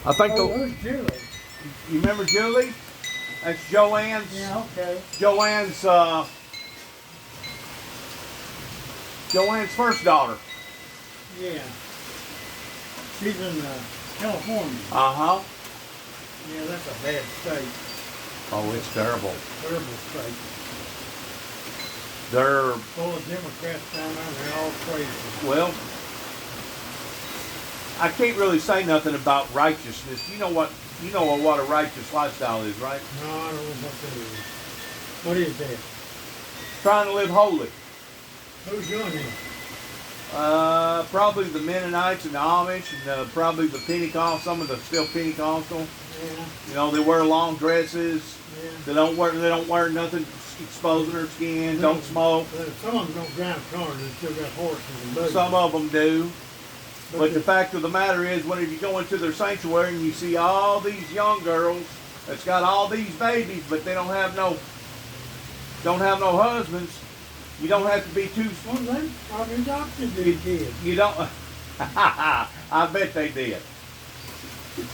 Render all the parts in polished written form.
I think Oh, who's Julie? you remember Julie? That's Joanne's. Yeah, okay. Joanne's first daughter. Yeah. She's in California. Uh-huh. Yeah, that's a bad state. Oh, it's terrible. Terrible state. They're, Full of Democrats down there, and they're all crazy. well, I can't really say nothing about righteousness. You know what a righteous lifestyle is, right? No, I don't know what that is. What is that? Trying to live holy. Who's doing that? Probably the Mennonites and the Amish and probably the Pentecostal, some of the still Pentecostal. Yeah, You know, they wear long dresses. yeah. They don't wear nothing exposing their skin, No. don't smoke. Well, some of them don't drive cars, they still got horses and buggies. Some of them do. But the fact of the matter is, whenever you go into their sanctuary and you see all these young girls that's got all these babies, but they don't have no husbands, you don't have to be too. Well, they probably adopted these kids. You don't. I bet they did.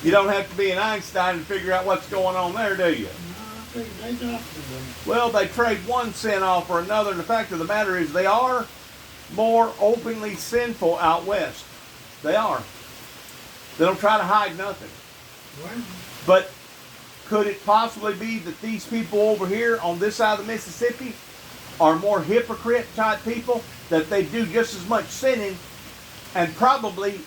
You don't have to be an Einstein to figure out what's going on there, do you? No, I think they adopted them. Well, they trade one sin off for another, and the fact of the matter is they are more openly sinful out west. They are. They don't try to hide nothing. Well, But could it possibly be that these people over here on this side of the Mississippi are more hypocrite type people, that they do just as much sinning and probably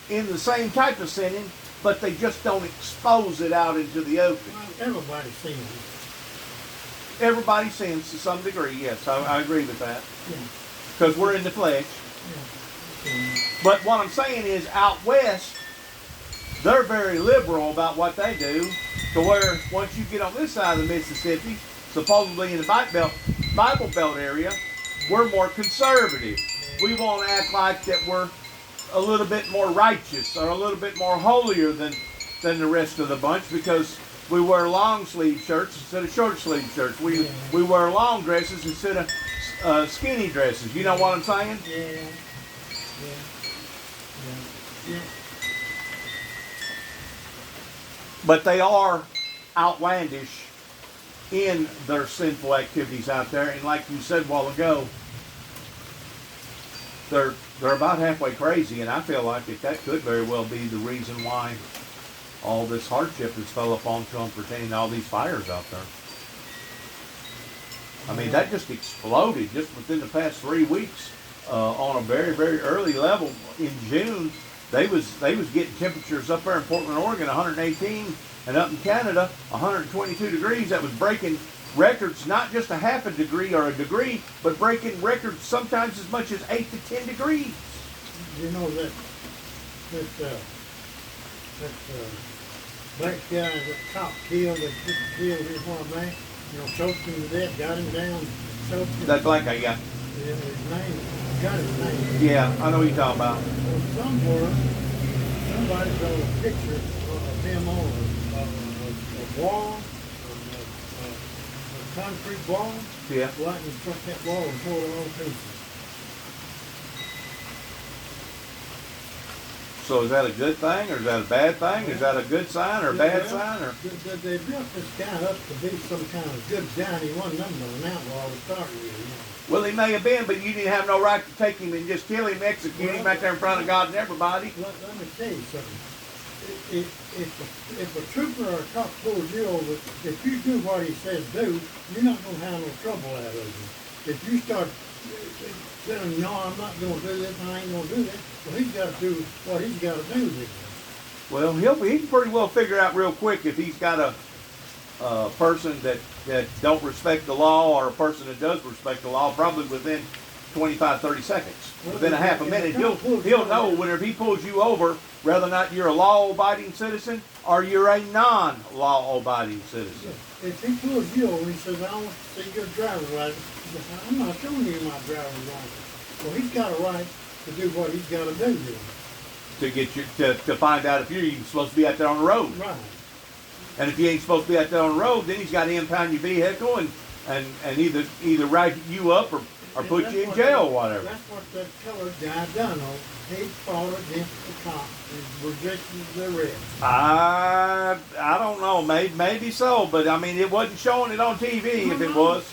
in the same type of sinning, but they just don't expose it out into the open? everybody sins. Everybody sins to some degree, yes, I agree with that, Yeah, because we're in the flesh. yeah. But what I'm saying is, out west, they're very liberal about what they do, to where once you get on this side of the Mississippi, supposedly in the Bible Belt area, we're more conservative. We won't act like that we're a little bit more righteous or a little bit more holier than the rest of the bunch, because we wear long sleeve shirts instead of short sleeve shirts. We wear long dresses instead of skinny dresses. You know what I'm saying? Yeah, yeah. But they are outlandish in their sinful activities out there, and like you said a while ago, they're about halfway crazy, and I feel like that could very well be the reason why all this hardship has fell upon them pertaining to all these fires out there. I mean, that just exploded just within the past 3 weeks on a very, very early level. In June, they was getting temperatures up there in Portland, Oregon, 118, and up in Canada, 122 degrees. That was breaking records, not just a half a degree or a degree, but breaking records sometimes as much as 8 to 10 degrees. You know that black guy, that cop killed, that just killed his one man, you know, choked him to death, got him down, choked him. That black guy, yeah. Yeah, his name, got his name. Yeah, I know what you're talking about. Well, somewhere, somebody got a picture of him on a wall, a concrete wall. Yeah. Lightning struck that wall and tore it all to pieces. So is that a good thing, or is that a bad thing? Is that a good sign or a bad sign? Or They built this guy up to be some kind of good guy, and he wasn't nothing but an outlaw to start with. You know. well, he may have been, but you didn't have no right to take him and just kill him, execute him right there in front of God and everybody. Let me tell you something. If a trooper or a cop pulls you over, if you do what he says do, you're not going to have no trouble out of you. If you start saying, no, I'm not going to do this, I ain't going to do that, well, he's got to do what he's got to do then. Well, he can pretty well figure out real quick if he's got a person that don't respect the law or a person that does respect the law, probably within 25, 30 seconds. Well, Within a half a minute, if he'll know whenever he pulls you over, whether or not you're a law-abiding citizen or you're a non-law-abiding citizen. If he pulls you over and he says, I want to see your driver's license, he says, I'm not showing you my driver's license. Well, he's got a right to do what he's got to do then. To get you to find out if you're even supposed to be out there on the road. Right. And if you ain't supposed to be out there on the road, then he's got to impound your vehicle and either write you up or or put you in jail or whatever. That's what that colored guy done. He fought against the cops and resisted the arrest. I don't know, maybe so, but I mean it wasn't showing it on TV if it was.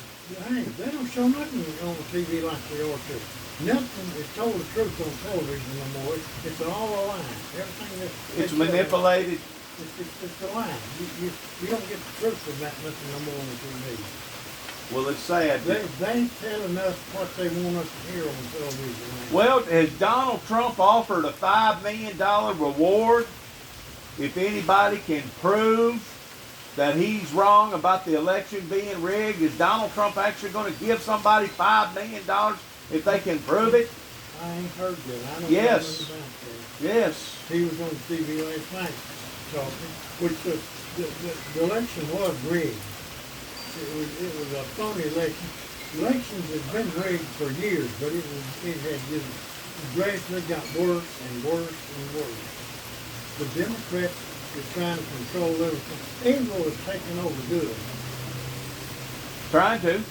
Hey, they don't show nothing on the TV like they ought to. Nothing is told the truth on television no more. It's all a lie. Everything that It's manipulated. It's a lie. You don't get the truth from that nothing no more on the TV. Well, it's sad. They telling us what they want us to hear on television now. Well, has Donald Trump offered a $5 million reward if anybody can prove that he's wrong about the election being rigged? Is Donald Trump actually going to give somebody $5 million if they can prove it? I ain't heard that. I don't Yes. know about that. Yes. He was on TV last night talking, which the election was rigged. It was a phony election. Elections had been rigged for years, but it had just gradually got worse and worse and worse. The Democrats were trying to control everything. Evil is taking over good. Trying to.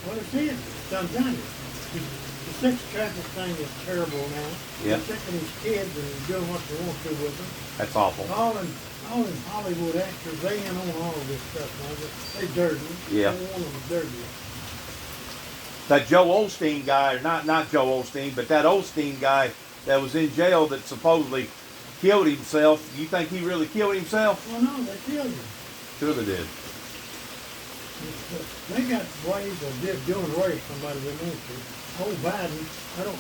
Well, it's it. It's done it. The sex traffic thing is terrible now. Yeah. They're taking these kids and doing what they want to with them. That's awful. All in Hollywood actors, they in on all of this stuff now. They dirty. Yeah. They want them dirty. That Joe Osteen guy, or not Joe Osteen, but that Osteen guy that was in jail that supposedly killed himself. You think he really killed himself? Well, no, they killed him. Sure they did. They got ways of doing away with somebody they want to. Old Biden,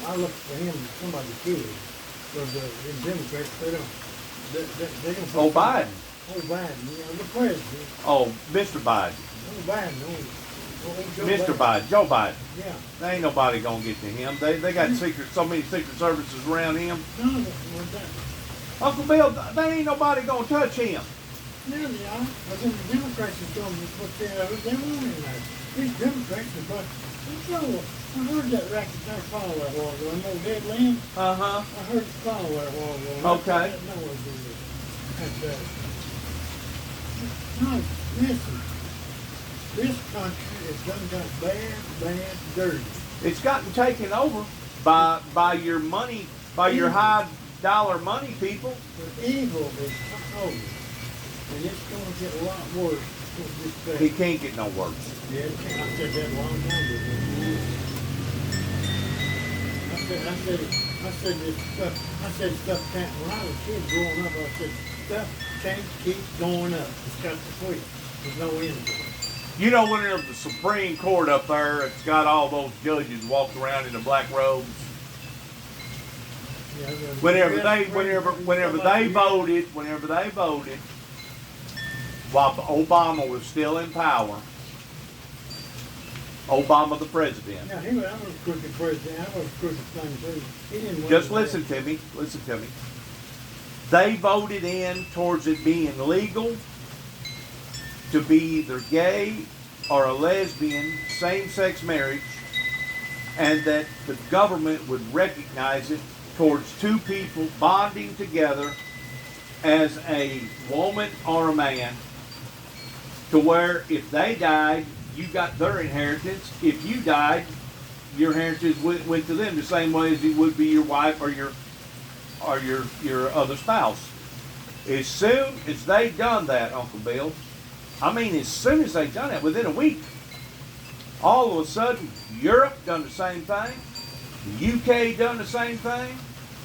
I look for him as somebody killed. Because in Democrats, they don't. They don't. Oh, Biden. Old Biden, the president. Oh, Mr. Biden. Old Biden, Joe Mr. Biden. Joe Biden. Yeah. There ain't nobody gonna get to him. They got so many secret services around him. No, that. Uncle Bill, there ain't nobody gonna touch him. Yeah, they are. But then the Democrats are going to put they want in there. These Democrats are but I heard that racket there fall that while ago. No dead land. Uh-huh. I heard it fall that while ago. Okay. No, listen. This country has done got bad, dirty. It's gotten taken over by your money, by your high dollar money people. The evil is took over. And it's going to get a lot worse. It can't get no worse. Yeah, it can't. I said that a long time ago. I said stuff can't, when I was a kid growing up, I said stuff can't keep going up. It's got to quit. There's no end to it. You know, when there's the Supreme Court up there, it's got all those judges walking around in the black robes. Yeah, Whenever they voted, while Obama was still in power, Obama the president. Yeah, I was a crooked president. I was a crooked thing too. He didn't want Just to listen to me. Listen to me. They voted in towards it being legal to be either gay or a lesbian, same-sex marriage, and that the government would recognize it towards two people bonding together as a woman or a man, to where if they died, you got their inheritance. If you died, your inheritance went to them the same way as it would be your wife or your other spouse. As soon as they done that, Uncle Bill, I mean, as soon as they done it, within a week, all of a sudden, Europe done the same thing, the UK done the same thing,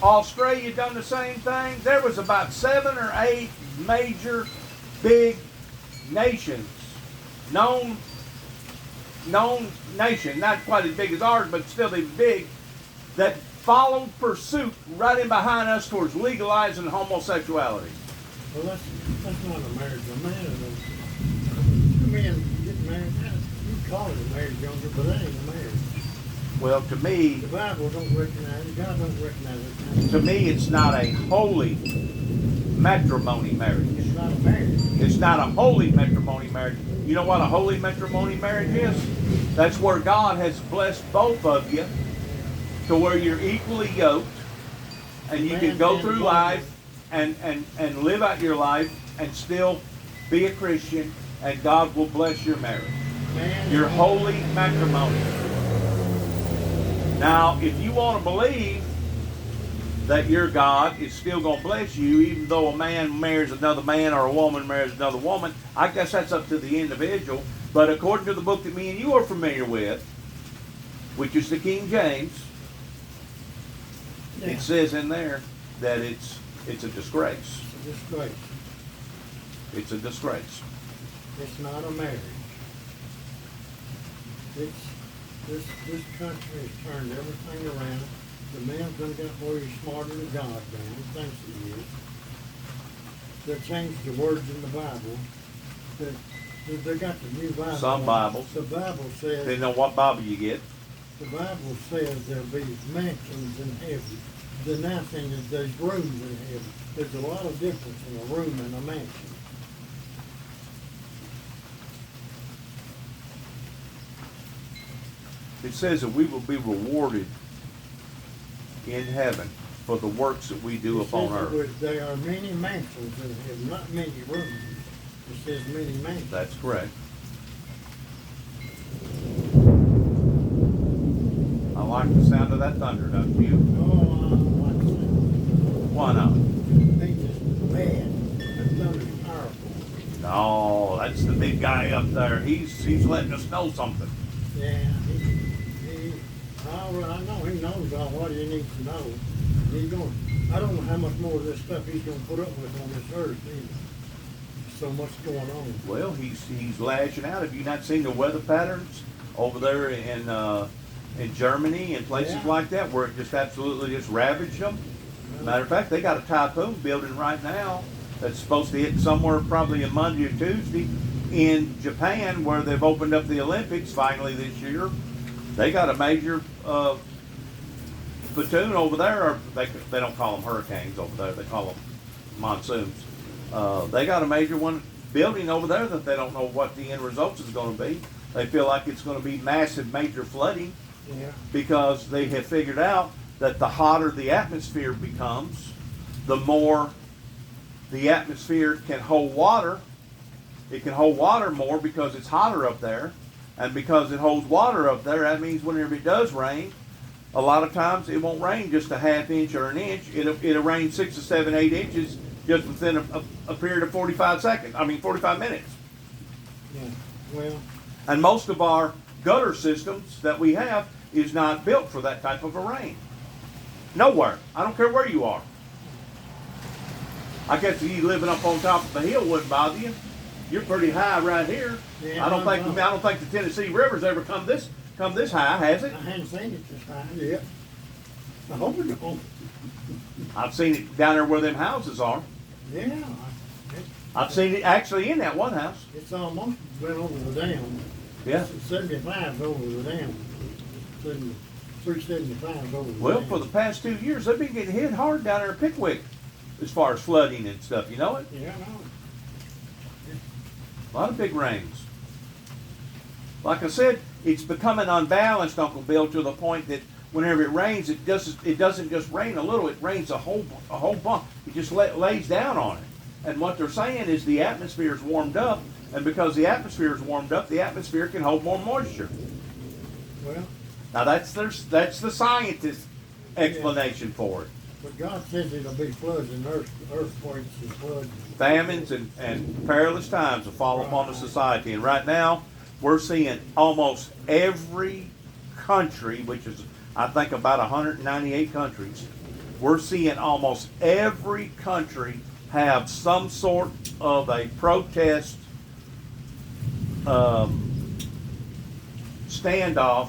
Australia done the same thing. There was about 7 or 8 major big nations, known nation, not quite as big as ours, but still they big, that followed pursuit right in behind us towards legalizing homosexuality. Well, that's not a marriage. A man is two men get married. You call it a marriage, younger, but that ain't a marriage. Well, to me, The Bible don't recognize it. God don't recognize it. to me, it's not a holy matrimony marriage. It's not a marriage. It's not a holy matrimony marriage. You know what a holy matrimony marriage is? That's where God has blessed both of you to where you're equally yoked and you can go through life and live out your life and still be a Christian, and God will bless your marriage. Man Your and holy matrimony. Now, if you want to believe that your God is still going to bless you, even though a man marries another man or a woman marries another woman, I guess that's up to the individual. But according to the book that me and you are familiar with, which is the King James, Yeah. it says in there that it's a disgrace. It's a disgrace. It's a disgrace. It's not a marriage. This country has turned everything around. The man's done got more smarter than God now. He thinks he is. They changed the words in the Bible. They got the new Bible. Some Bibles. The Bible says. Depending on what Bible you get. The Bible says there'll be mansions in heaven. The now thing is there's rooms in heaven. There's a lot of difference in a room and a mansion. It says that we will be rewarded in heaven for the works that we do It upon says earth. there are many mansions in heaven, not many rooms. It says many mansions. That's correct. I like the sound of that thunder, don't you? Oh, I don't like that. Why not? They just bad. That thunder's powerful. No, that's the big guy up there. He's letting us know something. Yeah, I know he knows all what he needs to know. He's going. I don't know how much more of this stuff he's going to put up with on this earth either. There's so much going on. Well, he's lashing out. Have you not seen the weather patterns over there in Germany and places Yeah. like that where it just absolutely just ravaged them? Matter of fact, they got a typhoon building right now that's supposed to hit somewhere probably on Monday or Tuesday in Japan, where they've opened up the Olympics finally this year. They got a major platoon over there, or they don't call them hurricanes over there, they call them monsoons. They got a major one building over there that they don't know what the end result is going to be. They feel like it's going to be massive, major flooding Yeah. because they have figured out that the hotter the atmosphere becomes, the more the atmosphere can hold water. It can hold water more because it's hotter up there. And because it holds water up there, that means whenever it does rain, a lot of times it won't rain just a half inch or an inch. It'll rain 6 or 7, 8 inches just within a period of 45 minutes. Yeah. Well. And most of our gutter systems that we have is not built for that type of a rain. Nowhere. I don't care where you are. I guess you living up on top of the hill wouldn't bother you. You're pretty high right here. Yeah, I don't think the Tennessee River's ever come this high, has it? I hadn't seen it this time yet. I hope it don't. I've seen it down there where them houses are. Yeah. I've seen it actually in that one house. It's almost been over the dam. Yeah. 75 over the dam. 375 over the Well, dam. for the past 2 years, they've been getting hit hard down there in Pickwick as far as flooding and stuff. You know it? Yeah, I know. A lot of big rains. Like I said, it's becoming unbalanced, Uncle Bill, to the point that whenever it rains, it doesn't just rain a little; it rains a whole bunch. It just lays down on it. And what they're saying is the atmosphere is warmed up, and because the atmosphere is warmed up, the atmosphere can hold more moisture. Well, Now that's the scientist explanation for it. but God says it'll be floods and earthquakes and floods. Famines and perilous times will fall upon the society. And right now, we're seeing almost every country, which is, I think, about 198 countries, we're seeing almost every country have some sort of a protest standoff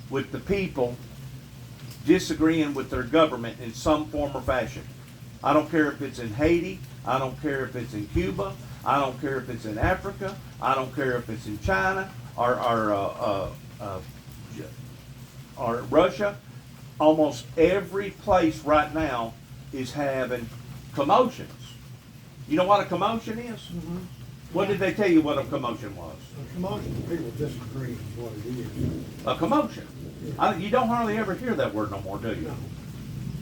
with the people disagreeing with their government in some form or fashion. I don't care if it's in Haiti. I don't care if it's in Cuba. I don't care if it's in Africa. I don't care if it's in China or Russia. Almost every place right now is having commotions. You know what a commotion is? Mm-hmm. What did they tell you what a commotion was? A commotion, people disagree is what it is. A commotion. You don't hardly ever hear that word no more, do you? No.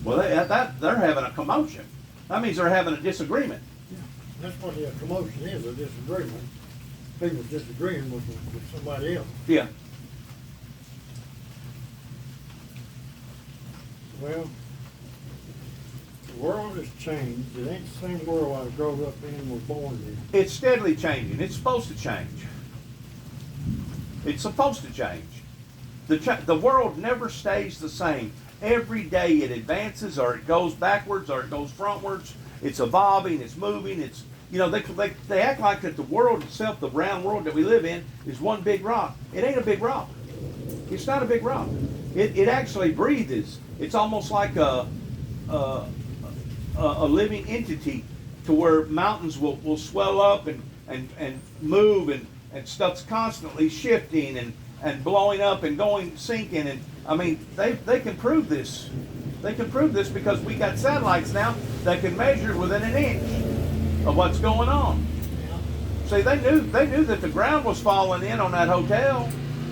Well, they're having a commotion. That means they're having a disagreement. Yeah. That's what a commotion is, a disagreement. People disagreeing with somebody else. Yeah. Well, the world has changed. It ain't the same world I grew up in and was born in. It's steadily changing. It's supposed to change. It's supposed to change. The world never stays the same. Every day it advances, or it goes backwards, or it goes frontwards. It's evolving. It's moving. It's, you know, they act like that the world itself, the round world that we live in, is one big rock. It ain't a big rock. It's not a big rock. It actually breathes. It's almost like a living entity, to where mountains will swell up and move, and stuff's constantly shifting and blowing up and going sinking. And I mean, they can prove this. They can prove this because we got satellites now that can measure within an inch of what's going on. See, they knew that the ground was falling in on that hotel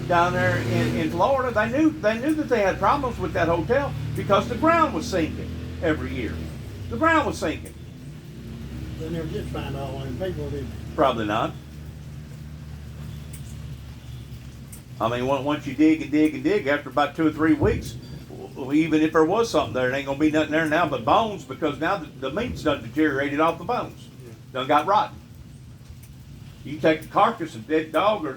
down there in Florida. They knew that they had problems with that hotel because the ground was sinking every year. The ground was sinking. They never did find all them people, did they? Probably not. I mean, once you dig and dig and dig, after about 2 or 3 weeks, even if there was something there, it ain't gonna be nothing there now but bones, because now the meat's done deteriorated off the bones. Done got rotten. You take a carcass of dead dog or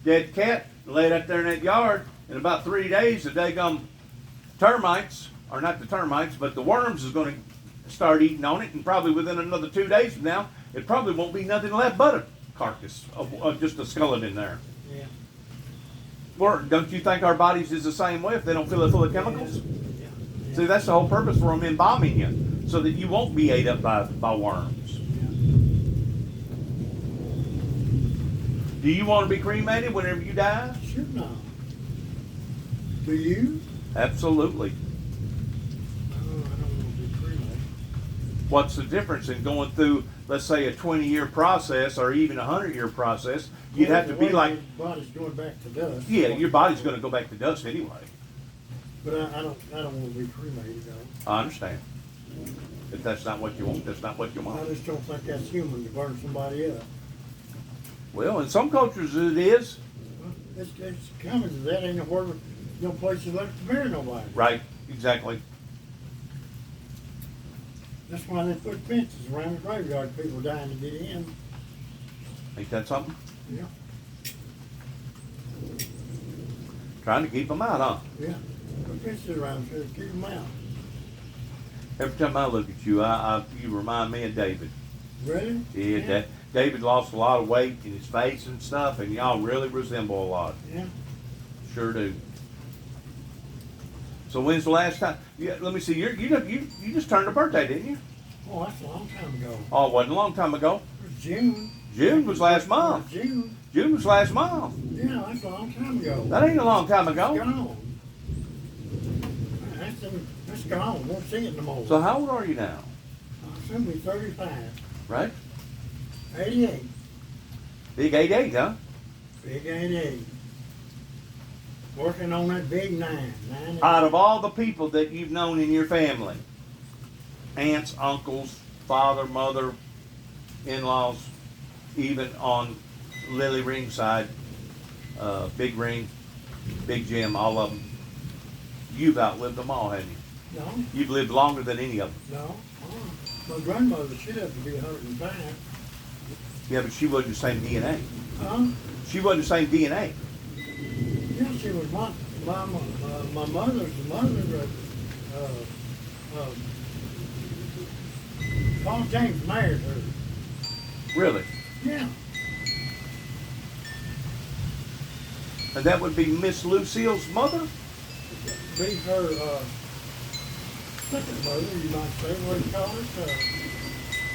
dead cat, lay it out there in that yard, in about 3 days, the daggum termites, or not the termites, but the worms is gonna start eating on it, and probably within another 2 days from now, it probably won't be nothing left but a carcass of just a skeleton there. Yeah. Or don't you think our bodies is the same way if they don't fill it full of chemicals? Yeah. See, that's the whole purpose for them embalming you, so that you won't be ate up by worms. Do you want to be cremated whenever you die? Sure not. Do you? Absolutely. No, I don't want to be cremated. What's the difference in going through, let's say, a 20-year process or even a 100-year process? You'd have to be like, your body's going back to dust. yeah, your body's going to go back to dust anyway. But I don't want to be cremated though. I understand. If that's not what you want, that's not what you I want. just don't think that's human to burn somebody up. Well, in some cultures it is. Well, it's coming to that. Ain't no place left to bury nobody. Right, exactly. That's why they put fences around the graveyard. People dying to get in. Ain't that something? Yeah. Trying to keep them out, huh? Yeah. Put fences around so to keep them out. Every time I look at you, you remind me of David. Really? Yeah. David lost a lot of weight in his face and stuff, and y'all really resemble a lot. Yeah. Sure do. So when's the last time? Yeah, let me see. You just turned a birthday, didn't you? Oh, that's a long time ago. Oh, it wasn't a long time ago. It was June. June was last month. June. June was last month. Yeah, that's a long time ago. That ain't a long time It's ago. gone. That's gone. Won't see it no more. So how old are you now? I'm soon be 35. Right? 88. Big 88, huh? Big 88. Working on that big 9. Out of all the people that you've known in your family, aunts, uncles, father, mother, in-laws, even on Lily Ring's side, Big Ring, Big Jim, all of them, you've outlived them all, haven't you? No, You've lived longer than any of them. no. My grandmother, she lived to be 105. Yeah, but she wasn't the same DNA. Huh? She wasn't the same DNA. Yeah, she was my mother's mother. Paul James married her. Really. Yeah. And that would be Miss Lucille's mother? Be her second mother, you might say. What do you call it?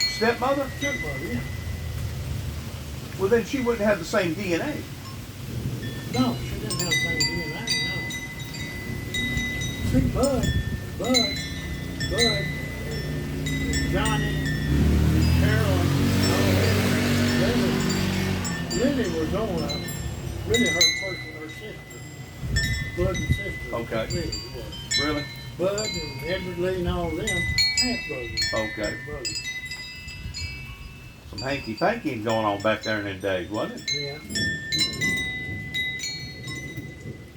Stepmother? Stepmother, yeah. Well, then she wouldn't have the same DNA. No, she didn't have the same DNA, no. See, Bud, Johnny, Carolyn, Lily was on really her sister. Bud and sister. Okay. Lily was. Really? Bud and Edward Lee and all of them, half brothers. Okay. Half brothers. Some hanky-panky going on back there in them days, wasn't it? Yeah.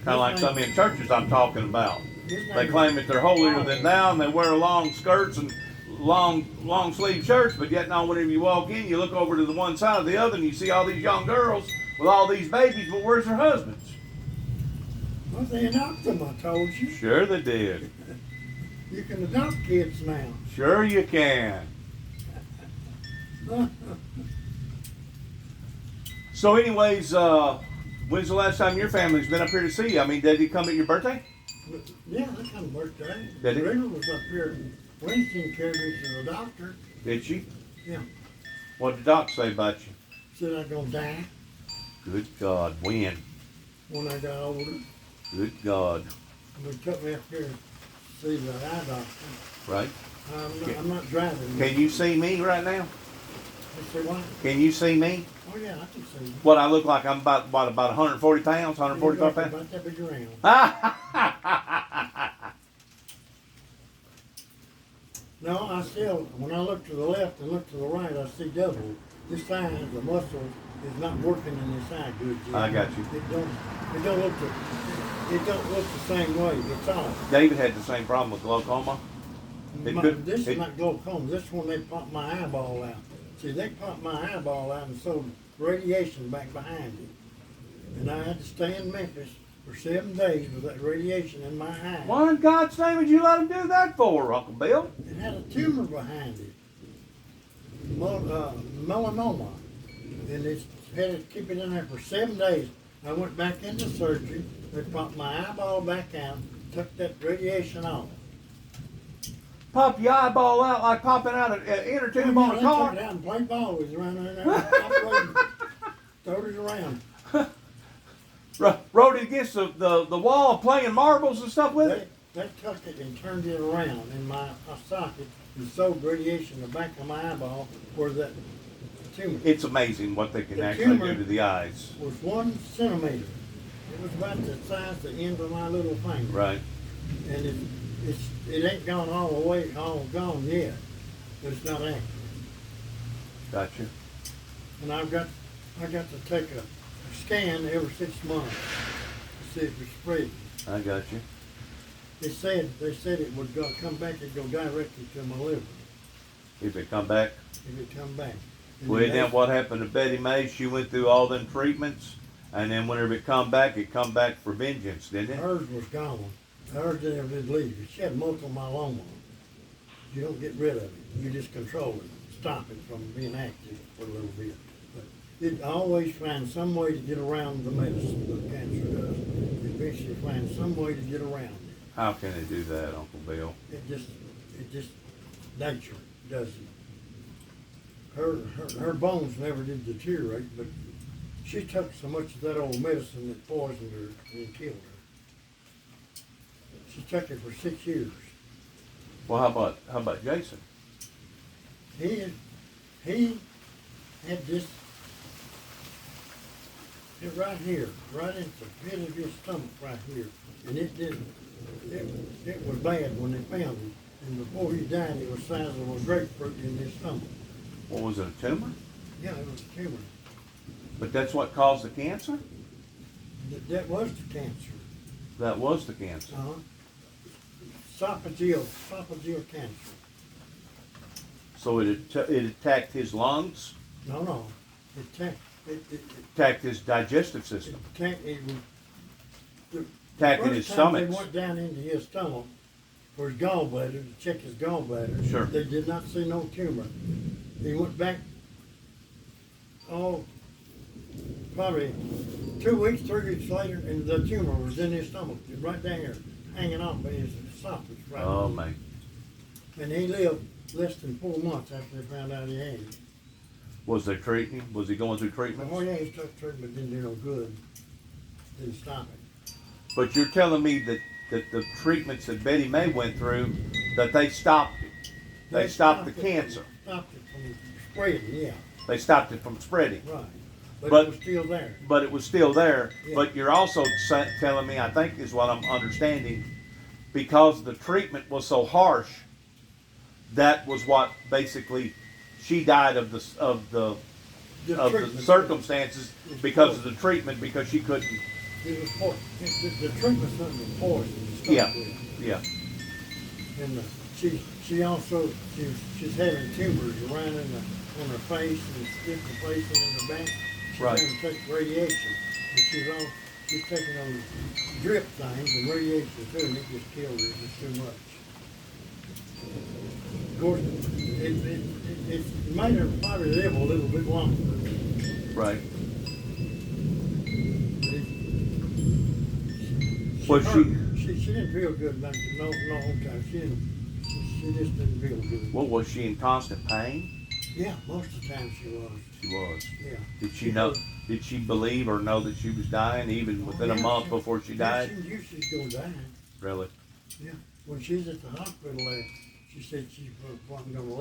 Kind of like some of them churches I'm talking about. They claim that they're holier than thou, and they wear long skirts and long sleeve shirts, but yet now whenever you walk in, you look over to the one side or the other, and you see all these young girls with all these babies, but where's their husbands? Well, they adopt them, I told you. Sure they did. You can adopt kids now. Sure you can. So anyways, when's the last time your family's been up here to see you? I mean, did he come at your birthday? Yeah, that kind of birthday. Did he? Rita was up here Wednesday and carried me to the doctor. Did she? Yeah. What did the doc say about you? Said I was gonna die Good God, when? when I got older. Good God. They took me up here to see the eye doctor. Right? I'm not driving. Can you see me right now? I said, what? Can you see me? Oh yeah, I can see you. What I look like? I'm about 140 pounds, 145 pounds. About that big around. No, I still, when I look to the left and look to the right, I see double. This side, the muscle is not working in this side good yet. I got you. It don't look the same way. It's off. David had the same problem with glaucoma. This is not glaucoma. This one they popped my eyeball out. See, they popped my eyeball out and sewed radiation back behind it. And I had to stay in Memphis for 7 days with that radiation in my eye. Why in God's name would you let him do that for, Uncle Bill? It had a tumor behind it. Melanoma. And it had to keep it in there for 7 days. I went back into surgery. They popped my eyeball back out, took that radiation off. Pop your eyeball out like popping out an inner tube on a car. Took it out and played ball with it around there. Throwed it around. Rode it against the wall playing marbles and stuff with it? They took it and turned it around in my socket and sewed radiation in the back of my eyeball where that tumor. It's amazing what they can actually do to the eyes. Was 1 centimeter. It was about the size of the end of my little finger. Right. And it ain't gone all the way, all gone yet, but it's not active. Gotcha. And I got to take a scan every 6 months to see if it's spreading. I got you. They said it would come back and go directly to my liver If it come back. if it come back. And Well, then what happened to Betty Mae? She went through all them treatments, and then whenever it come back for vengeance, didn't it? hers was gone. Hers never did leave. She had multiple myeloma. You don't get rid of it. You just control it. Stop it from being active for a little bit. But it always finds some way to get around the medicine, the cancer does. It eventually finds some way to get around it. How can it do that, Uncle Bill? It just, nature does it. Her bones never did deteriorate, but she took so much of that old medicine that poisoned her and killed her. She took it for 6 years. Well, how about Jason? He had this, it right here, right in the pit of his stomach right here. And it was bad when they found him. And before he died, it was the size of a grapefruit in his stomach. What was it, a tumor? Yeah, it was a tumor. But that's what caused the cancer? That was the cancer. That was the cancer. Esophageal cancer. So it attacked his lungs? No. It Attacked his digestive system? attacked His stomach? They went down into his stomach for his gallbladder to check his gallbladder. Sure. They did not see no tumor. He went back, probably 2 weeks, 3 weeks later, and the tumor was in his stomach, right down here, hanging off of his esophagus. Right Oh, there. man. And he lived less than 4 months after they found out he had it. Was they treating him? Was he going through treatment? Oh yeah, he took treatment, didn't do no good. Didn't stop it. But you're telling me that the treatments that Betty Mae went through, that they stopped it. They stopped the cancer. Stopped it from spreading, yeah, They stopped it from spreading. right. But But- it was still there. But it was still there. Yeah. But you're also telling me, I think is what I'm understanding, because the treatment was so harsh, that was what basically she died of the treatment- circumstances because of the treatment, because she couldn't. It was the treatment's not been poison. Yeah. Yeah. And she also, she's having tumors around on her face and different places in the back. She's Right. having to take radiation. And she's taking those drip things and radiation too, and it just kills her. It's too much. Of course, it made her probably live a little bit longer. Right. But Was she didn't feel good no whole time. She just didn't feel good. Well, was she in constant pain? Yeah, most of the time she was. She was. Yeah. Did she know? Did she believe or know that she was dying even within a month before she died? She knew she was going to die. Really? Yeah. When she was at the hospital, she said she wasn't going to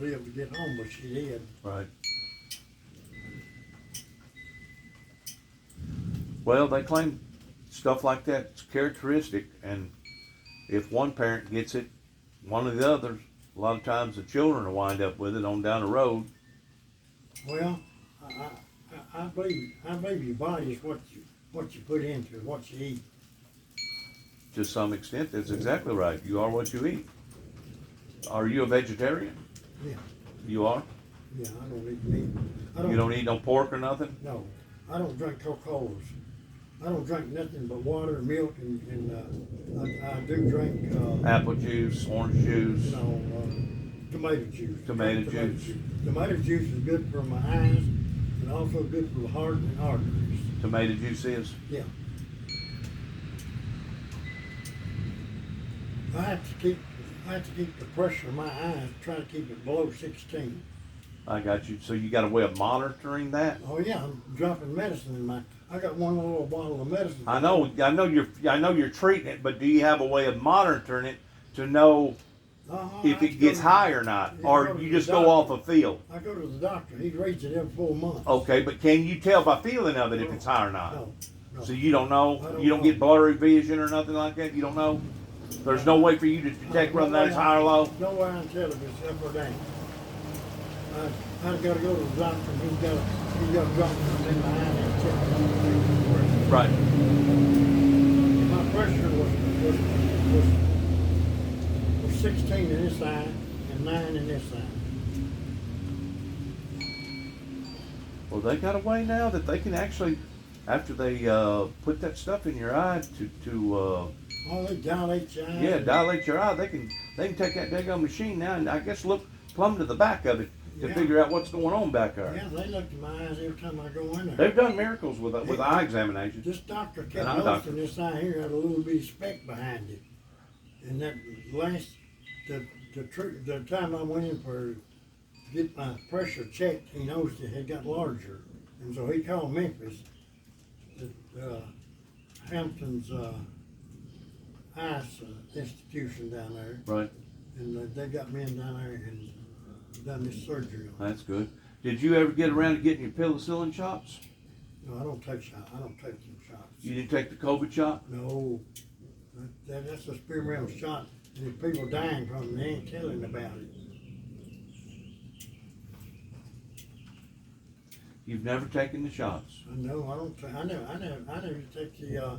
live to get home, but she did. Right. Well, they claim stuff like that's characteristic, and if one parent gets it, one of the others, a lot of times the children will wind up with it on down the road. Well, I believe your body is what you put into it, what you eat. To some extent, that's exactly right. You are what you eat. Are you a vegetarian? Yeah. You are? Yeah, I don't eat meat. You don't eat no pork or nothing? No, I don't drink Coca-Colas. I don't drink nothing but water, milk, and I do drink Apple juice, orange juice. Tomato juice. Tomato juice. Tomato juice is good for my eyes and also good for the heart and arteries. Tomato juice is? Yeah. I have to keep the pressure of my eyes, try to keep it below 16. I got you. So you got a way of monitoring that? Oh yeah, I'm dropping medicine in I got one little bottle of medicine. I know you're treating it, but do you have a way of monitoring it to know if it gets high or not, or you just go off a feel? I go to the doctor. He reads it every 4 months. Okay, but can you tell by feeling of it if it's high or not? No. So you don't know? I don't You don't know. get blurry vision or nothing like that? You don't know? There's no way for you to detect whether that is high or low? No way I can tell if it's up or down. I've got to go to the doctor, and he's got to drop something in my eye and check my pressure. Right. My pressure was 16 in this eye and 9 in this eye. Well, they got a way now that they can actually, after they put that stuff in your eye Oh, they dilate your eye. yeah, dilate your eye. They can take that daggone machine now and I guess look plumb to the back of it to Yeah. figure out what's going on back there. Yeah, they look at my eyes every time I go in there. They've done miracles with eye examinations. This doctor kept And I'm a doctor. noticing this eye here had a little bitty speck behind it. And that the time I went in to get my pressure checked, he noticed it had got larger. And so he called Memphis, Hampton's Ice Institution down there. Right. And they got me in down there and done this surgery on me. That's good. Did you ever get around to getting your penicillin shots? No, I don't take shots. I don't take them shots. You didn't take the COVID shot? No. That's a experimental shot. And if people dying from it, they ain't telling about it. You've never taken the shots? No, I don't. I never take the.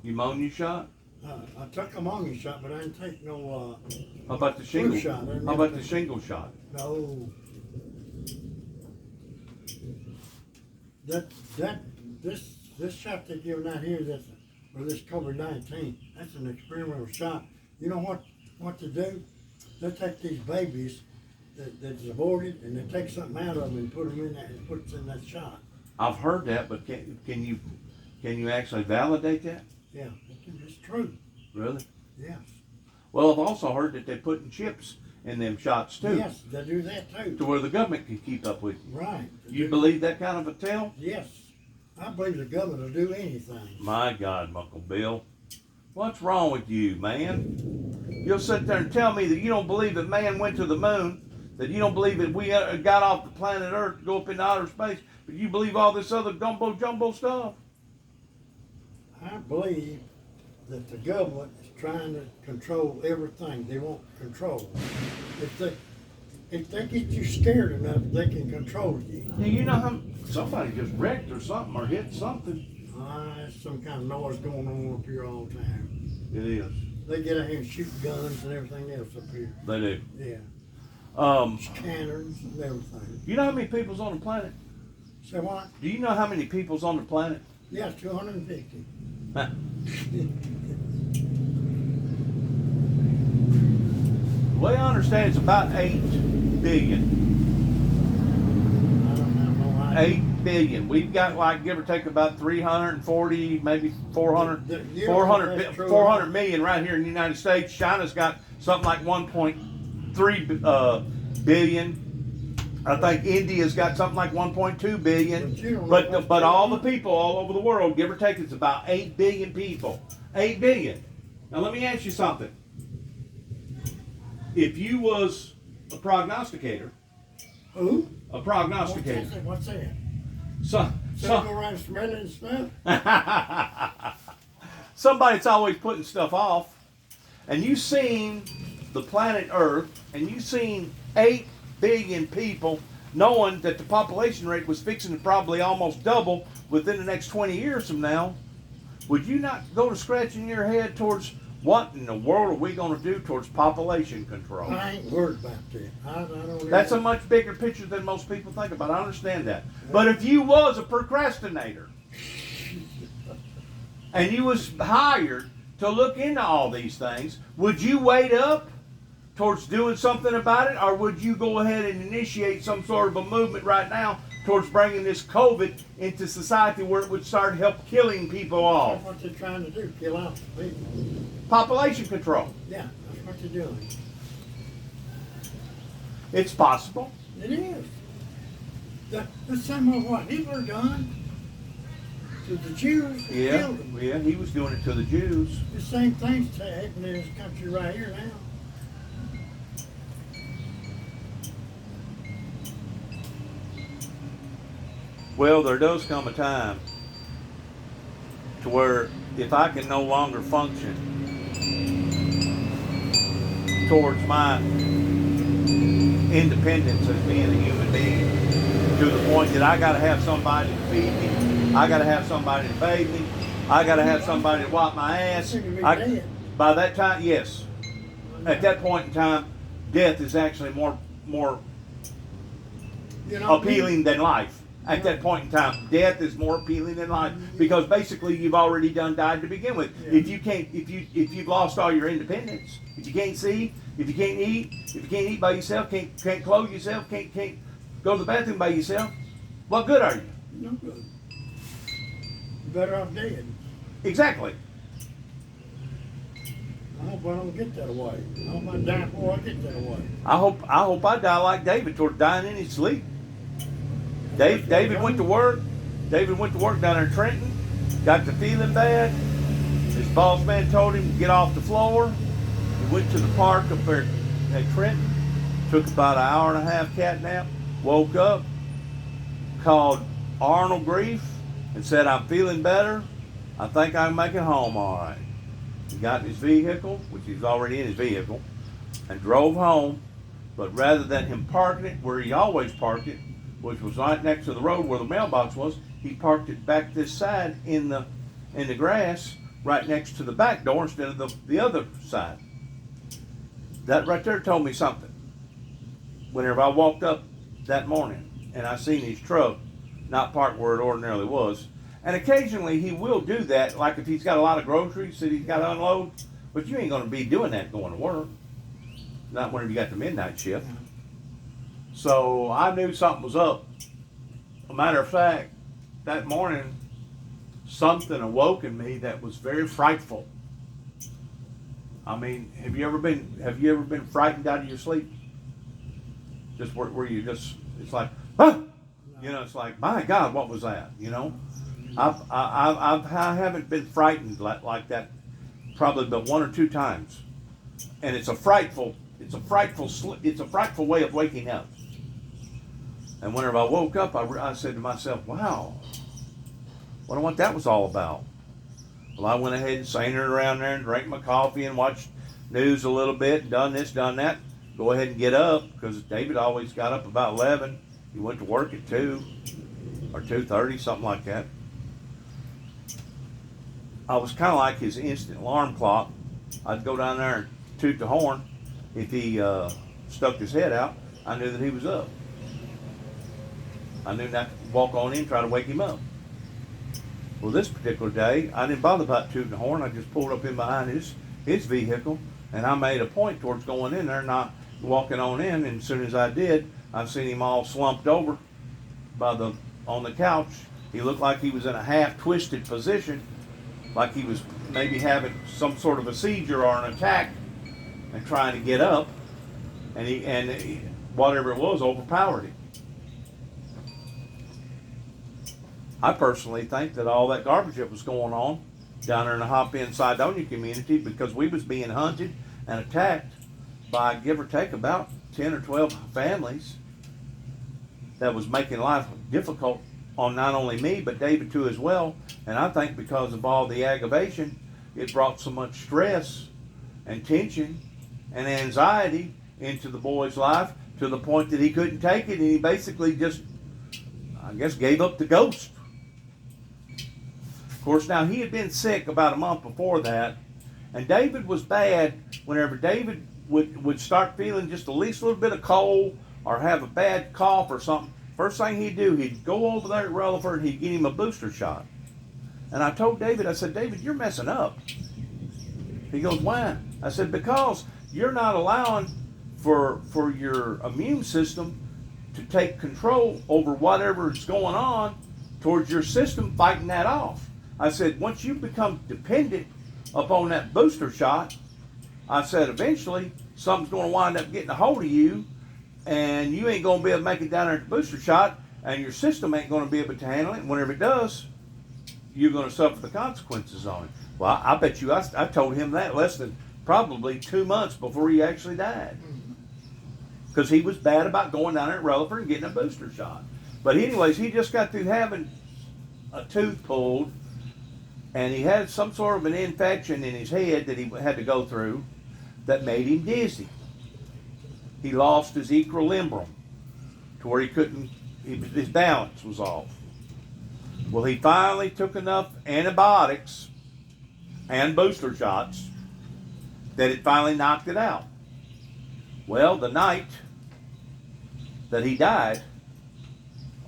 Pneumonia shot? I took a pneumonia shot, but I didn't take no. How about the flu shingle? shot. I didn't How about take- the shingle shot? No. This shot they're giving out here, that's for this COVID-19. That's an experimental shot. You know what to do? They take these babies that's aborted, and they take something out of them and put them in that and puts in that shot. I've heard that, but can you actually validate that? Yeah, it's true. Really? Yes. Well, I've also heard that they're putting chips in them shots too, Yes, they do that too. to where the government can keep up with you. Right. You believe that kind of a tale? Yes. I believe the government will do anything. My God, Uncle Bill, what's wrong with you, man? You'll sit there and tell me that you don't believe that man went to the moon, that you don't believe that we got off the planet Earth to go up into outer space, but you believe all this other gumbo jumbo stuff. I believe that the government is trying to control everything. They want control. If they get you scared enough, they can control you. Yeah, you know how somebody just wrecked or something or hit something. There's some kind of noise going on up here all the time. It is. They get out here and shoot guns and everything else up here. They do. Yeah. Scanners and everything. You know how many people's on the planet? Say what? Do you know how many people's on the planet? Yeah, 250. Huh. The way I understand it's about 8 billion. I don't have no idea. 8 billion. We've got like give or take about 340, maybe 400, Yeah, 400, that's true. 400 million right here in the United States. China's got something like 1.3 billion. I think India's got something like 1.2 billion. But all the people all over the world, give or take, it's about 8 billion people. 8 billion. Now let me ask you something. If you was a prognosticator, Who? a prognosticator, What's that? so Go around smelling stuff? somebody that's always putting stuff off, and you seen the planet Earth, and you seen 8 billion people, knowing that the population rate was fixing to probably almost double within the next 20 years from now, would you not go to scratching your head towards what in the world are we going to do towards population control? I ain't worried about that. I don't That's a even- much bigger picture than most people think about. I understand that. But if you was a procrastinator and you was hired to look into all these things, would you wait up towards doing something about it, or would you go ahead and initiate some sort of a movement right now towards bringing this COVID into society where it would start help killing people off? That's what they're trying to do, kill out the people. Population control. Yeah, that's what they're doing. It's possible. It is. The same of what Hitler done to the Jews. He Yeah, killed them. yeah, he was doing it to the Jews. The same thing's happening in this country right here now. Well, there does come a time to where if I can no longer function towards my independence as being a human being, to the point that I got to have somebody to feed me, I got to have somebody to bathe me, I got to have somebody to wipe my ass. By that time, yes. At that point in time, death is actually more You know, appealing than life. At that point in time, death is more appealing than life because basically you've already done died to begin with. Yeah. If you've lost all your independence, if you can't see, if you can't eat, if you can't eat by yourself, can't clothe yourself, can't go to the bathroom by yourself, what good are you? No good. Better off dead. Exactly. I hope I don't get that away. I hope I die before I get that away. I hope I die like David, toward dying in his sleep. David went to work. David went to work down there in Trenton. Got to feeling bad. His boss man told him to get off the floor. He went to the park up there at Trenton. Took about an hour and a half cat nap. Woke up. Called Arnold Grief and said, "I'm feeling better. I think I can make it home all right." He got in his vehicle, which he's already in his vehicle, and drove home. But rather than him parking it where he always parked it, which was right next to the road where the mailbox was, he parked it back this side in the grass, right next to the back door instead of the other side. That right there told me something. Whenever I walked up that morning and I seen his truck not parked where it ordinarily was, and occasionally he will do that, like if he's got a lot of groceries that he's got to unload, but you ain't going to be doing that going to work. Not whenever you got the midnight shift. So I knew something was up. A matter of fact, that morning, something awoke in me that was very frightful. I mean, have you ever been frightened out of your sleep? Just where you just, it's like, ah! You know, it's like, my God, what was that? You know, I haven't been frightened like that probably but one or two times, and it's a frightful way of waking up. And whenever I woke up, I said to myself, wow, wonder what that was all about. Well, I went ahead and sauntered around there and drank my coffee and watched news a little bit, and done this, done that. Go ahead and get up, because David always got up about 11. He went to work at 2 or 2:30, something like that. I was kind of like his instant alarm clock. I'd go down there and toot the horn. If he stuck his head out, I knew that he was up. I knew not to walk on in and try to wake him up. Well, this particular day, I didn't bother about tooting the horn. I just pulled up in behind his vehicle, and I made a point towards going in there, not walking on in. And as soon as I did, I seen him all slumped over on the couch. He looked like he was in a half twisted position, like he was maybe having some sort of a seizure or an attack and trying to get up, and whatever it was overpowered him. I personally think that all that garbage that was going on down there in the Hop-In Cydonia community, because we was being hunted and attacked by, give or take, about 10 or 12 families, that was making life difficult on not only me, but David too as well. And I think because of all the aggravation, it brought so much stress and tension and anxiety into the boy's life, to the point that he couldn't take it, and he basically just, I guess, gave up the ghost. Of course, now he had been sick about a month before that, and David was bad whenever David would start feeling just the least little bit of cold or have a bad cough or something. First thing he'd do, he'd go over there at Rutherford and he'd get him a booster shot. And I told David, I said, David, you're messing up. He goes, why? I said, because you're not allowing for your immune system to take control over whatever is going on towards your system fighting that off. I said, once you become dependent upon that booster shot, I said, eventually something's going to wind up getting a hold of you, and you ain't going to be able to make it down there at the booster shot, and your system ain't going to be able to handle it. And whenever it does, you're going to suffer the consequences on it. Well, I bet you I told him that less than probably 2 months before he actually died, because he was bad about going down there at Rutherford and getting a booster shot. But anyways, he just got through having a tooth pulled, and he had some sort of an infection in his head that he had to go through that made him dizzy. He lost his equilibrium to where his balance was off. Well, he finally took enough antibiotics and booster shots that it finally knocked it out. Well, the night that he died,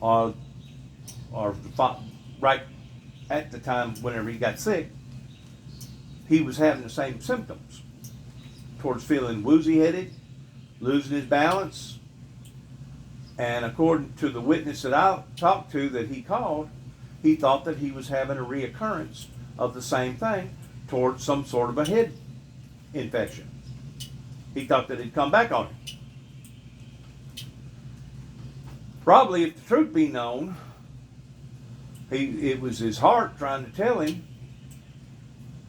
or right at the time whenever he got sick, he was having the same symptoms, towards feeling woozy-headed, losing his balance, and according to the witness that I talked to that he called, he thought that he was having a reoccurrence of the same thing towards some sort of a head infection. He thought that it'd come back on him. Probably, if the truth be known, it was his heart trying to tell him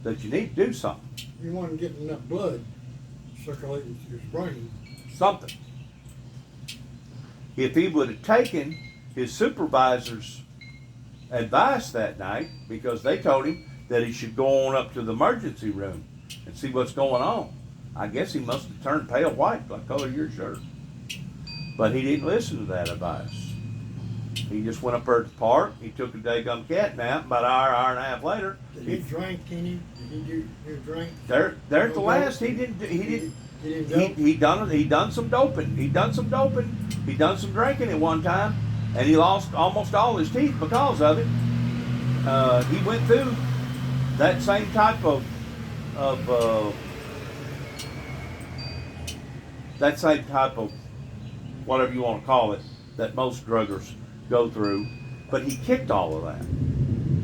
that you need to do something. You want to get enough blood circulating through his brain. Something. If he would have taken his supervisor's advice that night, because they told him that he should go on up to the emergency room and see what's going on, I guess he must have turned pale white, like the color of your shirt. But he didn't listen to that advice. He just went up there at the park. He took a daygum cat nap. About an hour and a half later, Did he drink any? Did he drink? There at the last, he didn't. He done some doping. He done some drinking at one time, and he lost almost all his teeth because of it. He went through that same type of whatever you want to call it that most druggers go through, but he kicked all of that.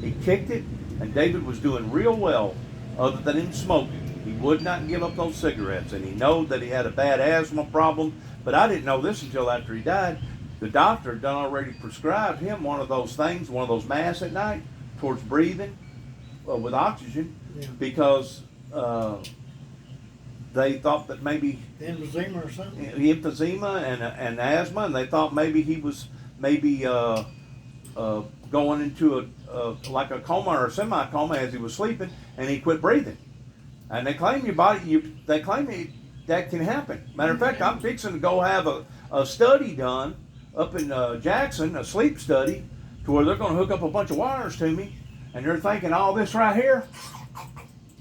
He kicked it, and David was doing real well other than him smoking. He would not give up those cigarettes, and he knew that he had a bad asthma problem, but I didn't know this until after he died. The doctor had done already prescribed him one of those things, one of those masks at night towards breathing with oxygen, because they thought that maybe emphysema or something. Emphysema and asthma, and they thought maybe he was going into like a coma or a semi-coma as he was sleeping, and he quit breathing. And they claim that can happen. Matter of fact, I'm fixing to go have a study done up in Jackson, a sleep study, to where they're going to hook up a bunch of wires to me and they're thinking all this right here,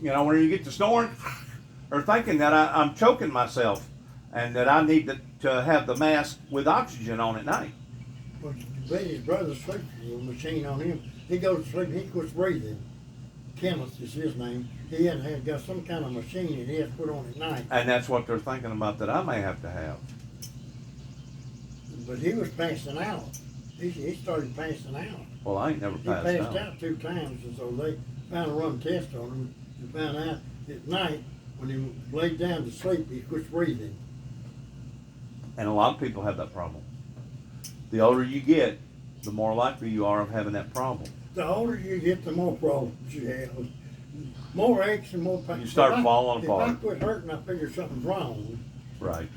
you know, when you get to snoring, they're thinking that I'm choking myself and that I need to have the mask with oxygen on at night. Well, his brother sleeps with a machine on him. He goes to sleep and he quits breathing. Chemist is his name. He had got some kind of machine that he has to put on at night. And that's what they're thinking about that I may have to have. But he was passing out. He started passing out. Well, I ain't never He passed passed out. out 2 times, and so they found a run test on him and found out at night when he laid down to sleep, he quits breathing. And a lot of people have that problem. The older you get, the more likely you are of having that problem. The older you get, the more problems you have. More aches and more pain. You start falling apart. If I quit hurting, I figure something's wrong. Right.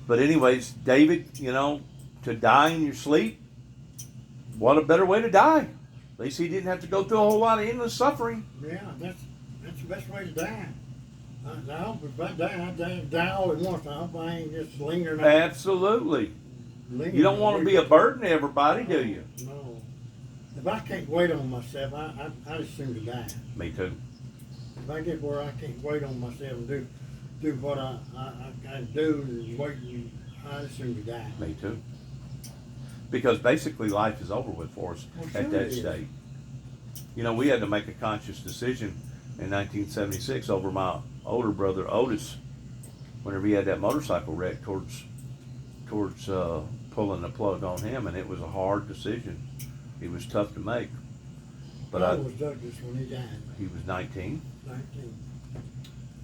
But anyways, David, you know, to die in your sleep, what a better way to die. At least he didn't have to go through a whole lot of endless suffering. Yeah, that's the best way to die. I hope if I die all at once. I hope I ain't just lingering. Absolutely. Lingering You don't want to be a burden to everybody, do you? No. If I can't wait on myself, I just seem to die. Me too. If I get where I can't wait on myself and do what I do and wait, I just seem to die. Me too. Because basically life is over with for us Well, at sure that it is. state. You know, we had to make a conscious decision in 1976 over my older brother Otis, whenever he had that motorcycle wreck towards pulling the plug on him, and it was a hard decision. It was tough to make. But How old was Douglas when he died? he was 19. 19.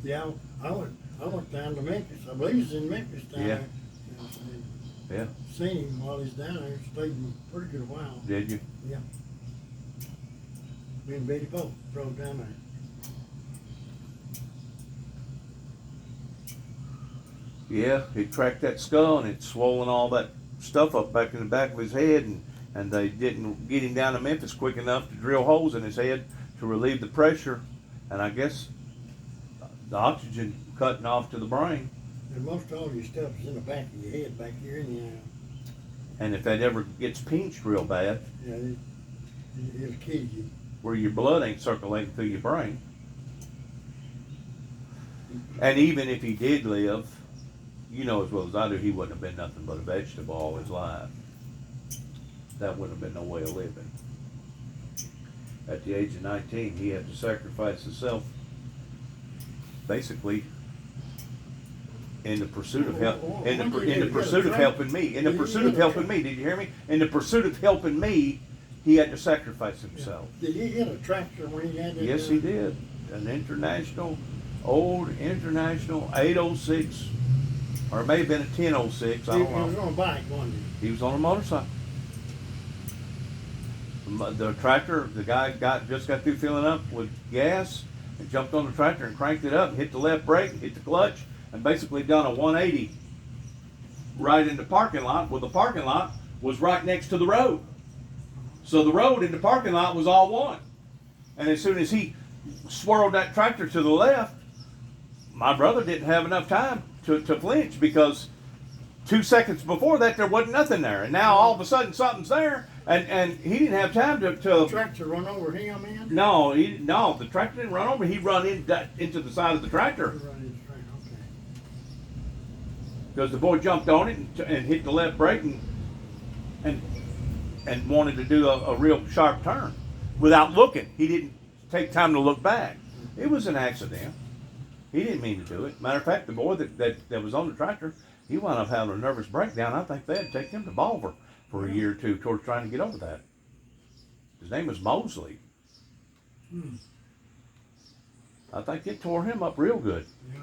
Yeah, I went down to Memphis. I believe he's in Memphis down Yeah. there. Yeah. Seen him while he's down there. Stayed him a pretty good while. Did you? Yeah. Me and Betty both drove down there. Yeah, he cracked that skull and it's swollen all that stuff up back in the back of his head, and they didn't get him down to Memphis quick enough to drill holes in his head to relieve the pressure, and I guess the oxygen cutting off to the brain. And most all your stuff is in the back of your head, back here anyhow. And if that ever gets pinched real bad, Yeah, it'll kill you. where your blood ain't circulating through your brain. And even if he did live, you know as well as I do, he wouldn't have been nothing but a vegetable all his life. That wouldn't have been no way of living. At the age of 19, he had to sacrifice himself, basically, in the pursuit of help, in the pursuit of helping me. In the pursuit of helping me, did you hear me? In the pursuit of helping me, he had to sacrifice himself. Did he hit a tractor when he had that? Yes, he did. An old international 806, or it may have been a 1006, I He don't was know. on a bike, wasn't he? He was on a motorcycle. The tractor, the guy just got through filling up with gas and jumped on the tractor and cranked it up and hit the left brake, hit the clutch, and basically done a 180 right in the parking lot. Well, the parking lot was right next to the road. So the road and the parking lot was all one. And as soon as he swirled that tractor to the left, my brother didn't have enough time to flinch, because 2 seconds before that there wasn't nothing there. And now all of a sudden something's there, and he didn't have time The to tractor run over him, man? no, the tractor didn't run over. He run into the side of the tractor, He run his tractor, okay. because the boy jumped on it and hit the left brake and wanted to do a real sharp turn without looking. He didn't take time to look back. It was an accident. He didn't mean to do it. Matter of fact, the boy that was on the tractor, he wound up having a nervous breakdown. I think they had to take him to Bolivar for a year or two towards trying to get over that. His name was Mosley. I think it tore him up real good. Yeah.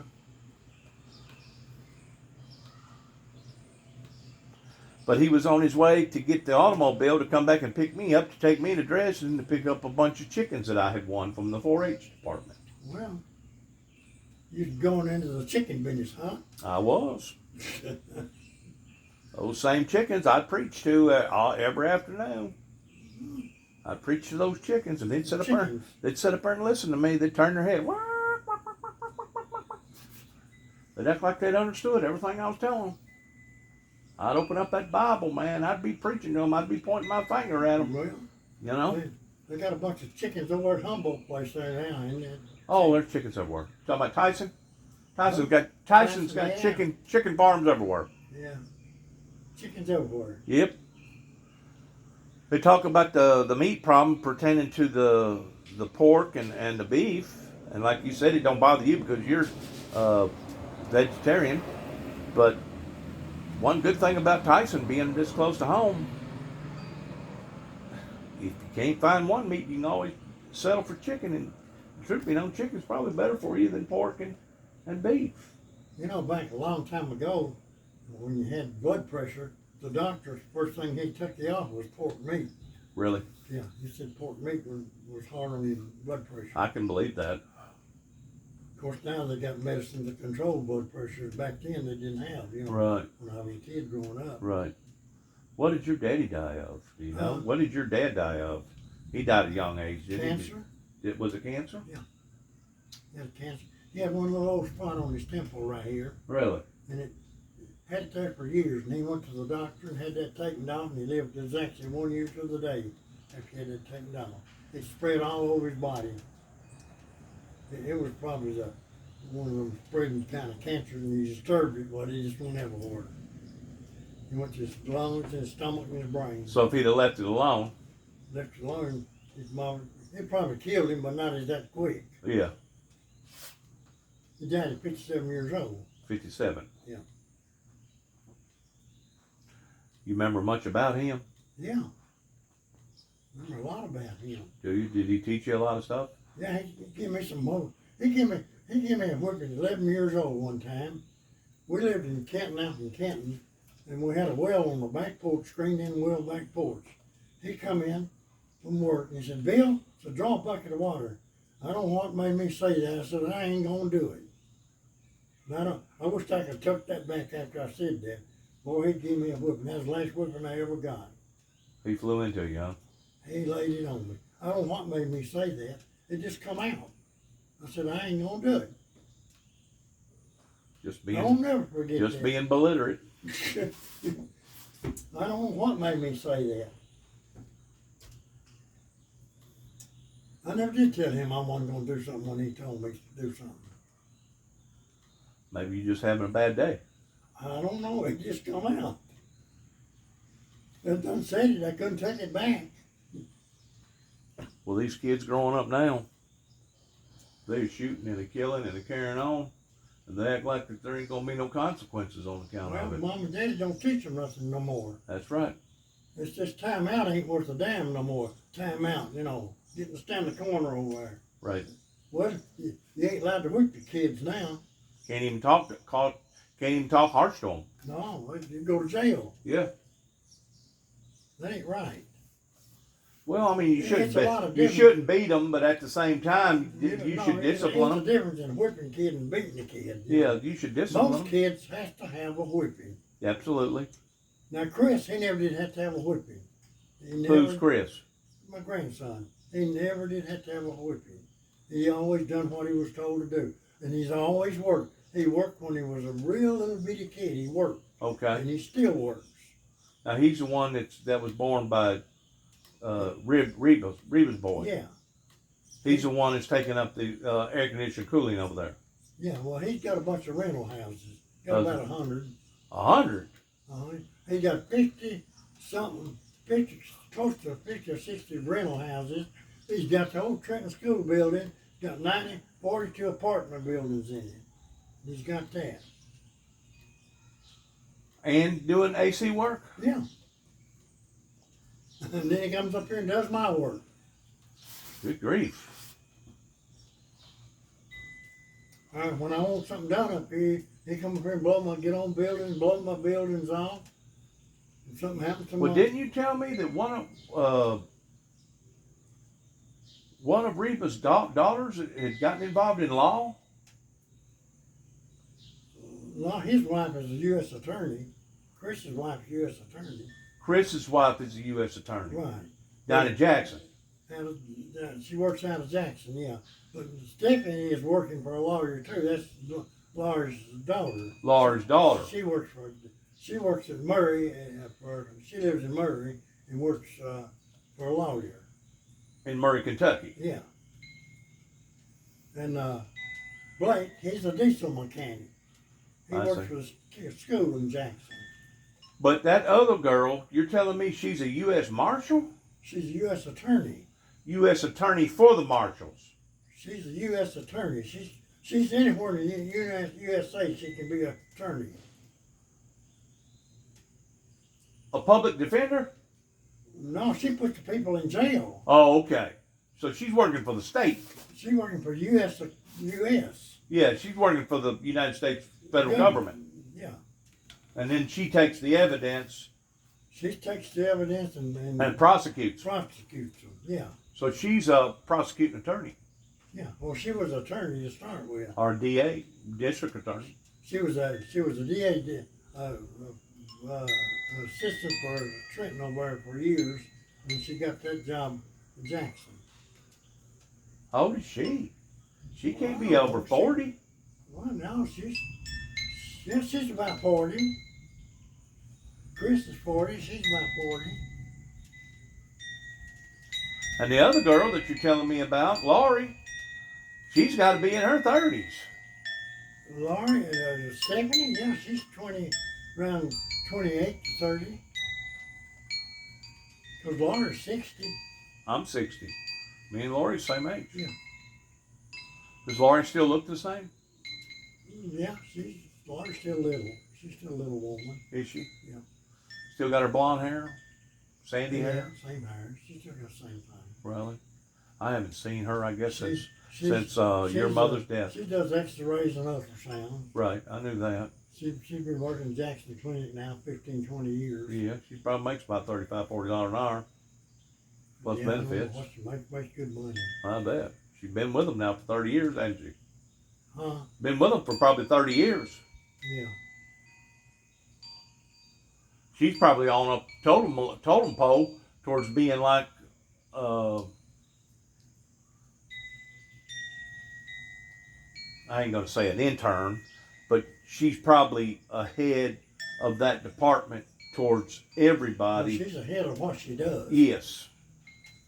But he was on his way to get the automobile to come back and pick me up, to take me to Dresden to pick up a bunch of chickens that I had won from the 4-H department. Well, you're going into the chicken business, huh? I was. Those same chickens I'd preach to every afternoon. I'd preach to those chickens, and they'd sit up there. They'd sit up there and listen to me. They'd turn their head. They'd act like they'd understood everything I was telling them. I'd open up that Bible, man. I'd be preaching to them. I'd be pointing my finger at them. Well, You know? They got a bunch of chickens over at Humboldt place there now, and Oh, there's chickens everywhere. Talking about Tyson? Tyson's Tyson, got yeah. chicken farms everywhere. yeah, chickens everywhere. Yep. They talk about the meat problem pertaining to the pork and the beef, and like you said, it don't bother you because you're vegetarian. But one good thing about Tyson being this close to home, if you can't find one meat, you can always settle for chicken. And truth be known, chicken's probably better for you than pork and beef. You know, back a long time ago, when you had blood pressure, the doctor's first thing he took you off was pork meat. Really? Yeah, he said pork meat was hard on your blood pressure. I can believe that. Of course, now they got medicine to control blood pressure. Back then, they didn't have. You know, Right. when I was a kid growing up. Right. What did your daddy die of? Do you know? What did your dad die of? He died at a young age, didn't Cancer. he? Was it cancer? He had cancer. He had one little old spot on his temple right here, Really? and it had it there for years. And he went to the doctor and had that taken off, and he lived exactly 1 year to the day after he had it taken off. It spread all over his body. It was probably one of them spreading kind of cancer, and he disturbed it, but he just went everywhere. He went to his lungs, his stomach, and his brain. So if he'd have left it alone, Left it alone, his mom, it probably killed him, but not as that quick. yeah, His died at 57 years old. 57. Yeah. You remember much about him? Yeah. I remember a lot about him. Do you? Did he teach you a lot of stuff? Yeah, he gave me some more. He gave me a whipping at 11 years old one time. We lived in Canton, out in Canton, and we had a well on the back porch, screened-in well back porch. He come in from work and he said, "Bill, so draw a bucket of water." I don't know what made me say that. I said, "I ain't gonna do it." And I wish I could tuck that back after I said that. Boy, he gave me a whipping. That was the last whipping I ever got. He flew into you, huh? He laid it on me. I don't know what made me say that. It just come out. I said, "I ain't gonna do it." Just I'll never forget just that. being belligerent. I don't know what made me say that. I never did tell him I wasn't going to do something when he told me to do something. Maybe you're just having a bad day. I don't know. It just come out. If I done said it, I couldn't take it back. Well, these kids growing up now, they're shooting and they're killing and they're carrying on, and they act like that there ain't gonna be no consequences on account Well, of it. Mom and Daddy don't teach them nothing no more. That's right. It's just time out ain't worth a damn no more. Time out, getting to stand the corner over there. Right. Well, you ain't allowed to whip the kids now. Can't even talk harsh to them. No, you go to jail. Yeah. That ain't right. Well, I mean, you It's a lot of you difference. shouldn't beat them, but at the same time, you should discipline There's a them. difference in whipping a kid and beating a kid. Yeah, you should discipline Most them. kids has to have a whipping. Absolutely. Now, Chris, he never did have to have a whipping. Who's Chris? My grandson. He never did have to have a whipping. He always done what he was told to do. And he's always worked. He worked when he was a real little bitty kid. He worked. Okay. And he still works. Now he's the one that was born by Reba's boy. Yeah. He's the one that's taking up the air conditioning cooling over there. Yeah, well, he's got a bunch of rental houses. Got Does about 100. 100. He got close to 50 or 60 rental houses. He's got the old Trenton School building, got 42 apartment buildings in it. He's got that. And doing AC work? Yeah. And then he comes up here and does my work. Good grief. When I want something done up here, he come up here and get on buildings, blow my buildings off. If something happens to Well, my... didn't you tell me that one of Reba's daughters had gotten involved in law? No, his wife is a U.S. attorney. Chris's wife is a U.S. attorney. Chris's wife is a U.S. attorney. Right. Down in Jackson. She works out of Jackson, yeah. But Stephanie is working for a lawyer too. That's lawyer's daughter. Lawyer's daughter. She works at Murray. She lives in Murray and works for a lawyer. In Murray, Kentucky. Yeah. And Blake, he's a diesel mechanic. He I works see. for a school in Jackson. But that other girl, you're telling me she's a U.S. Marshal? She's a U.S. attorney. U.S. Attorney for the Marshals. She's a U.S. attorney. She's anywhere in the USA she can be an attorney. A public defender? No, she puts the people in jail. Oh, okay. So she's working for the state. She's working for U.S. Yeah, she's working for the United States federal government. Yeah. And then she takes the evidence She takes the evidence and prosecutes. prosecutes them. Yeah. So she's a prosecuting attorney. Yeah. Well, she was an attorney to start with. Or a DA, district attorney. She was a DA assistant for Trenton over there for years, and she got that job in Jackson. How old is she? She can't be over 40. Well, no, she's about 40. Chris is 40. She's about 40. And the other girl that you're telling me about, Laurie, she's got to be in her 30s. Laurie, Stephanie, yeah, she's around 28 to 30. Because Laurie's 60. I'm 60. Me and Laurie's same age. Yeah. Does Laurie still look the same? Yeah, Laurie's still little. She's still a little woman. Is she? Yeah. Still got her blonde hair? Sandy hair? Same hair. She's still got the same thing. Really? I haven't seen her, I guess, since She's your mother's death. She does X-rays and ultrasound. Right, I knew that. She's been working in Jackson Clinic now 15, 20 years. Yeah, she probably makes about $35, $40 an hour. Plus benefits. Makes good money. I bet. She's been with them now for 30 years, hasn't she? Huh? Been with them for probably 30 years. Yeah. She's probably on a totem pole towards being like, I ain't gonna say an intern, but she's probably ahead of that department towards everybody. Well, she's ahead of what she does. Yes,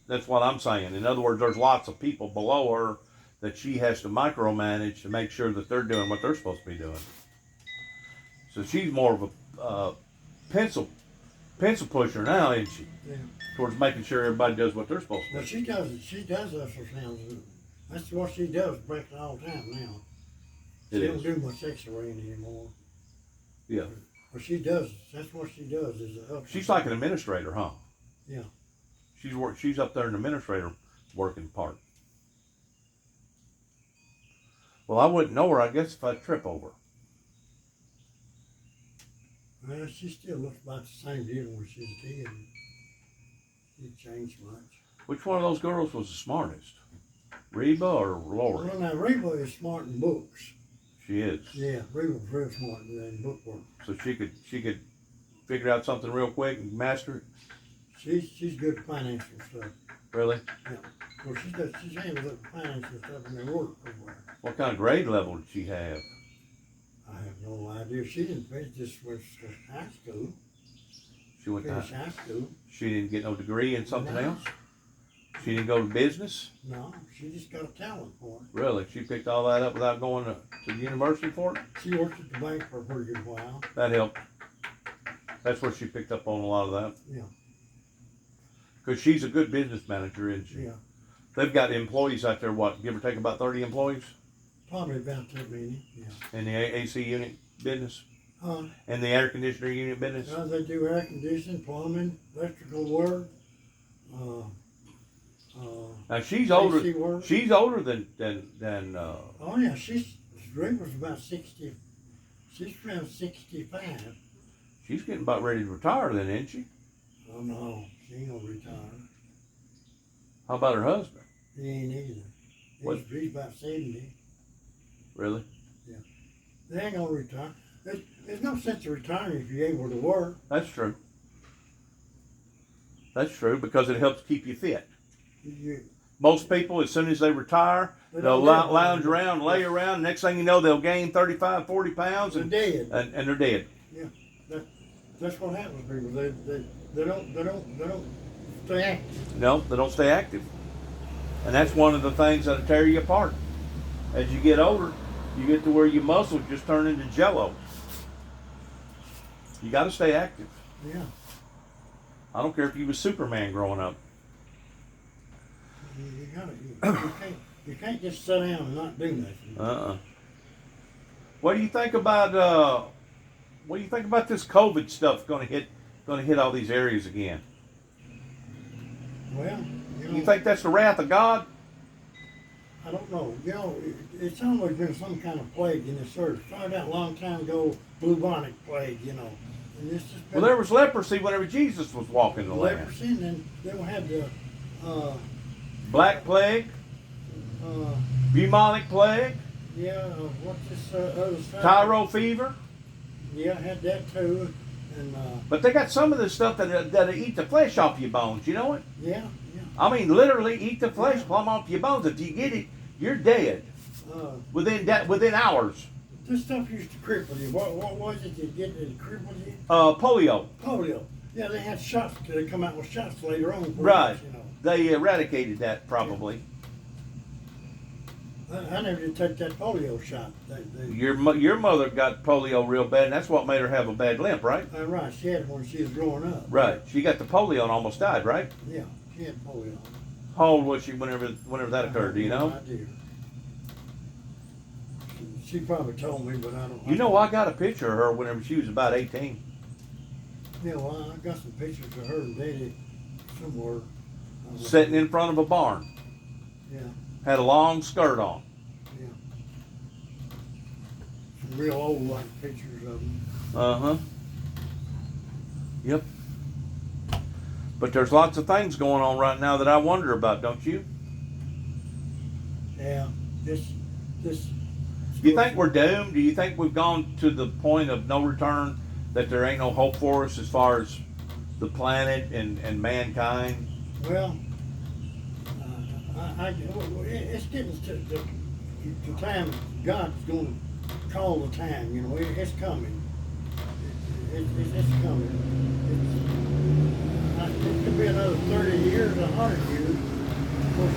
that's what I'm saying. In other words, there's lots of people below her that she has to micromanage to make sure that they're doing what they're supposed to be doing. So she's more of a pencil pusher now, isn't she? Yeah. Towards making sure everybody does what they're supposed to Well, do. she does ultrasounds. That's what she does, breaks all the time now. It She is. don't do much X-raying anymore. Yeah. But she does. That's what she does. Is ultrasound. She's like an administrator, huh? Yeah. She's up there in the administrator working part. Well, I wouldn't know her, I guess, if I'd trip over. Well, she still looks about the same deal when she was a kid. She didn't change much. Which one of those girls was the smartest? Reba or Lori? Well, now Reba is smart in books. She is. Yeah, Reba's real smart in bookwork. So she could figure out something real quick and master it? She's good at financial stuff. Really? Yeah. Well, she's handles up financial stuff in their work over there. What kind of grade level did she have? I have no idea. She didn't finish this with high school. She went to Finish high school. She didn't get no degree in something No. else? She didn't go to business? No, she just got a talent for it. Really? She picked all that up without going to the university for it? She worked at the bank for a pretty good while. That helped. That's where she picked up on a lot of that. Yeah. Because she's a good business manager, isn't she? Yeah. They've got employees out there, what, give or take about 30 employees Probably about that many. Yeah. in the AC unit business? Huh? In the air conditioner unit business? They do air conditioning, plumbing, electrical work. Now she's older. AC work. She's older than Oh yeah, Reba's about 60. She's around 65. she's getting about ready to retire then, isn't she? Oh no, she ain't gonna retire. How about her husband? He ain't either. What? He's about 70. Really? They ain't gonna retire. There's no sense of retiring if you're able to work. That's true. That's true because it helps keep you fit. Most people, as soon as they retire, they'll lounge around, lay around. Next thing you know, they'll gain 35, 40 pounds They're and dead. and they're dead. That's what happens to people. They don't stay active. No, they don't stay active. And that's one of the things that'll tear you apart. As you get older, you get to where your muscles just turn into jello. You got to stay active. Yeah. I don't care if you was Superman growing up. You can't just sit down and not do nothing. What do you think about this COVID stuff going to hit all these areas again? Well, You think that's the wrath of God? I don't know. It's always been some kind of plague in this earth. Started out a long time ago, bubonic plague, And this has been Well, there was leprosy whenever Jesus was walking the land. leprosy, and then they had the Black plague, bubonic plague, what's this other side? tyro fever. Yeah, had that too, and But they got some of this stuff that'll eat the flesh off your bones. You know it? yeah. I mean, literally eat the flesh plumb off your bones. If you get it, you're dead within hours. This stuff used to cripple you. What was it you get that crippled you? Polio. Polio. Yeah, they had shots. They come out with shots later on. Right. They eradicated that probably. I never did take that polio shot. Your mother got polio real bad, and that's what made her have a bad limp, right? Right. She had it when she was growing up. Right. She got the polio and almost died, right? Yeah, she had polio. How old was she whenever that occurred? Do you know? I do. She probably told me, but I don't. You know, I got a picture of her whenever she was about 18. Yeah, well, I got some pictures of her and Daddy somewhere. Sitting in front of a barn. Yeah. Had a long skirt on. Yeah. Some real old like pictures of them. Uh-huh. Yep. But there's lots of things going on right now that I wonder about, don't you? Yeah. This. Do you think we're doomed? Do you think we've gone to the point of no return, that there ain't no hope for us as far as the planet and mankind? Well, it's getting to the time God's going to call the time. It's coming. It's coming. It could be another 30 years, 100 years. Of course,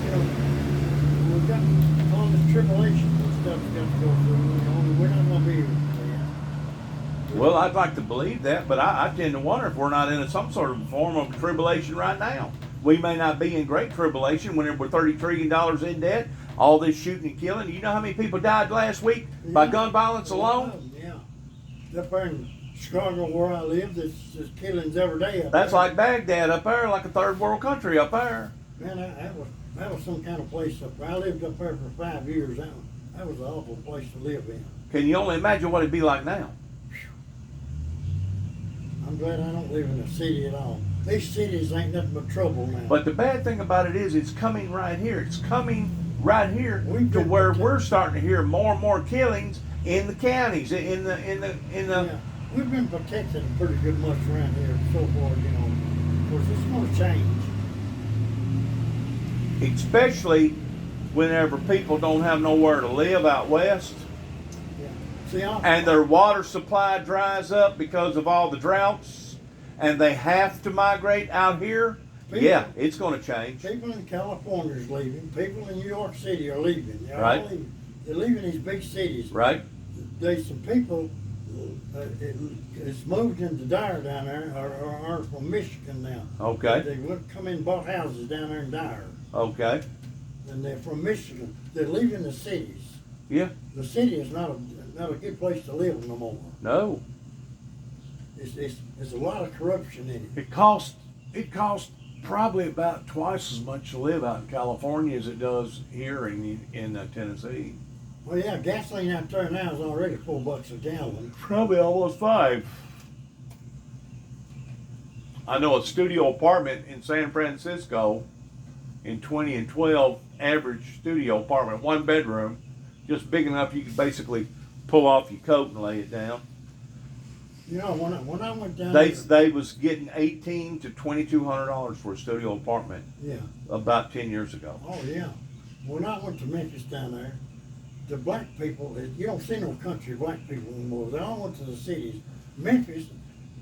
we've got all this tribulation and stuff got to go through. We're not going to be here for that. Well, I'd like to believe that, but I tend to wonder if we're not in some sort of form of tribulation right now. We may not be in great tribulation when we're $30 trillion in debt, all this shooting and killing. You know how many people died last week by gun violence alone? Yeah. Up there in Chicago where I live, there's killings every day up That's there. like Baghdad up there, like a third world country up there. Man, that was some kind of place up there. I lived up there for 5 years. That was an awful place to live in. Can you only imagine what it'd be like now? I'm glad I don't live in a city at all. These cities ain't nothing but trouble now. But the bad thing about it is it's coming right here. It's coming right here to where we're starting to hear more and more killings in the counties, in the. Yeah, we've been protected pretty good much around here so far, Of course, it's going to change. Especially whenever people don't have nowhere to live out west. Yeah. See, and their water supply dries up because of all the droughts, and they have to migrate out here. Yeah, it's going to change. People in California is leaving. People in New York City are leaving. Right. They're leaving these big cities. Right. There's some people it's moved into Dyer down there, or are from Michigan now. Okay. They went come in and bought houses down there in Dyer. Okay. And they're from Michigan. They're leaving the cities. Yeah. The city is not a good place to live no more. No. There's a lot of corruption in it. It costs probably about twice as much to live out in California as it does here in Tennessee. Well, yeah, gasoline out there now is already $4 a gallon. Probably almost $5. I know a studio apartment in San Francisco in 2012, average studio apartment, 1 bedroom, just big enough you could basically pull off your coat and lay it down. When I went down They was getting $1,800 to $2,200 for a studio apartment. Yeah. About 10 years ago. Oh yeah. When I went to Memphis down there, the black people, you don't see no country black people anymore. They all went to the cities. Memphis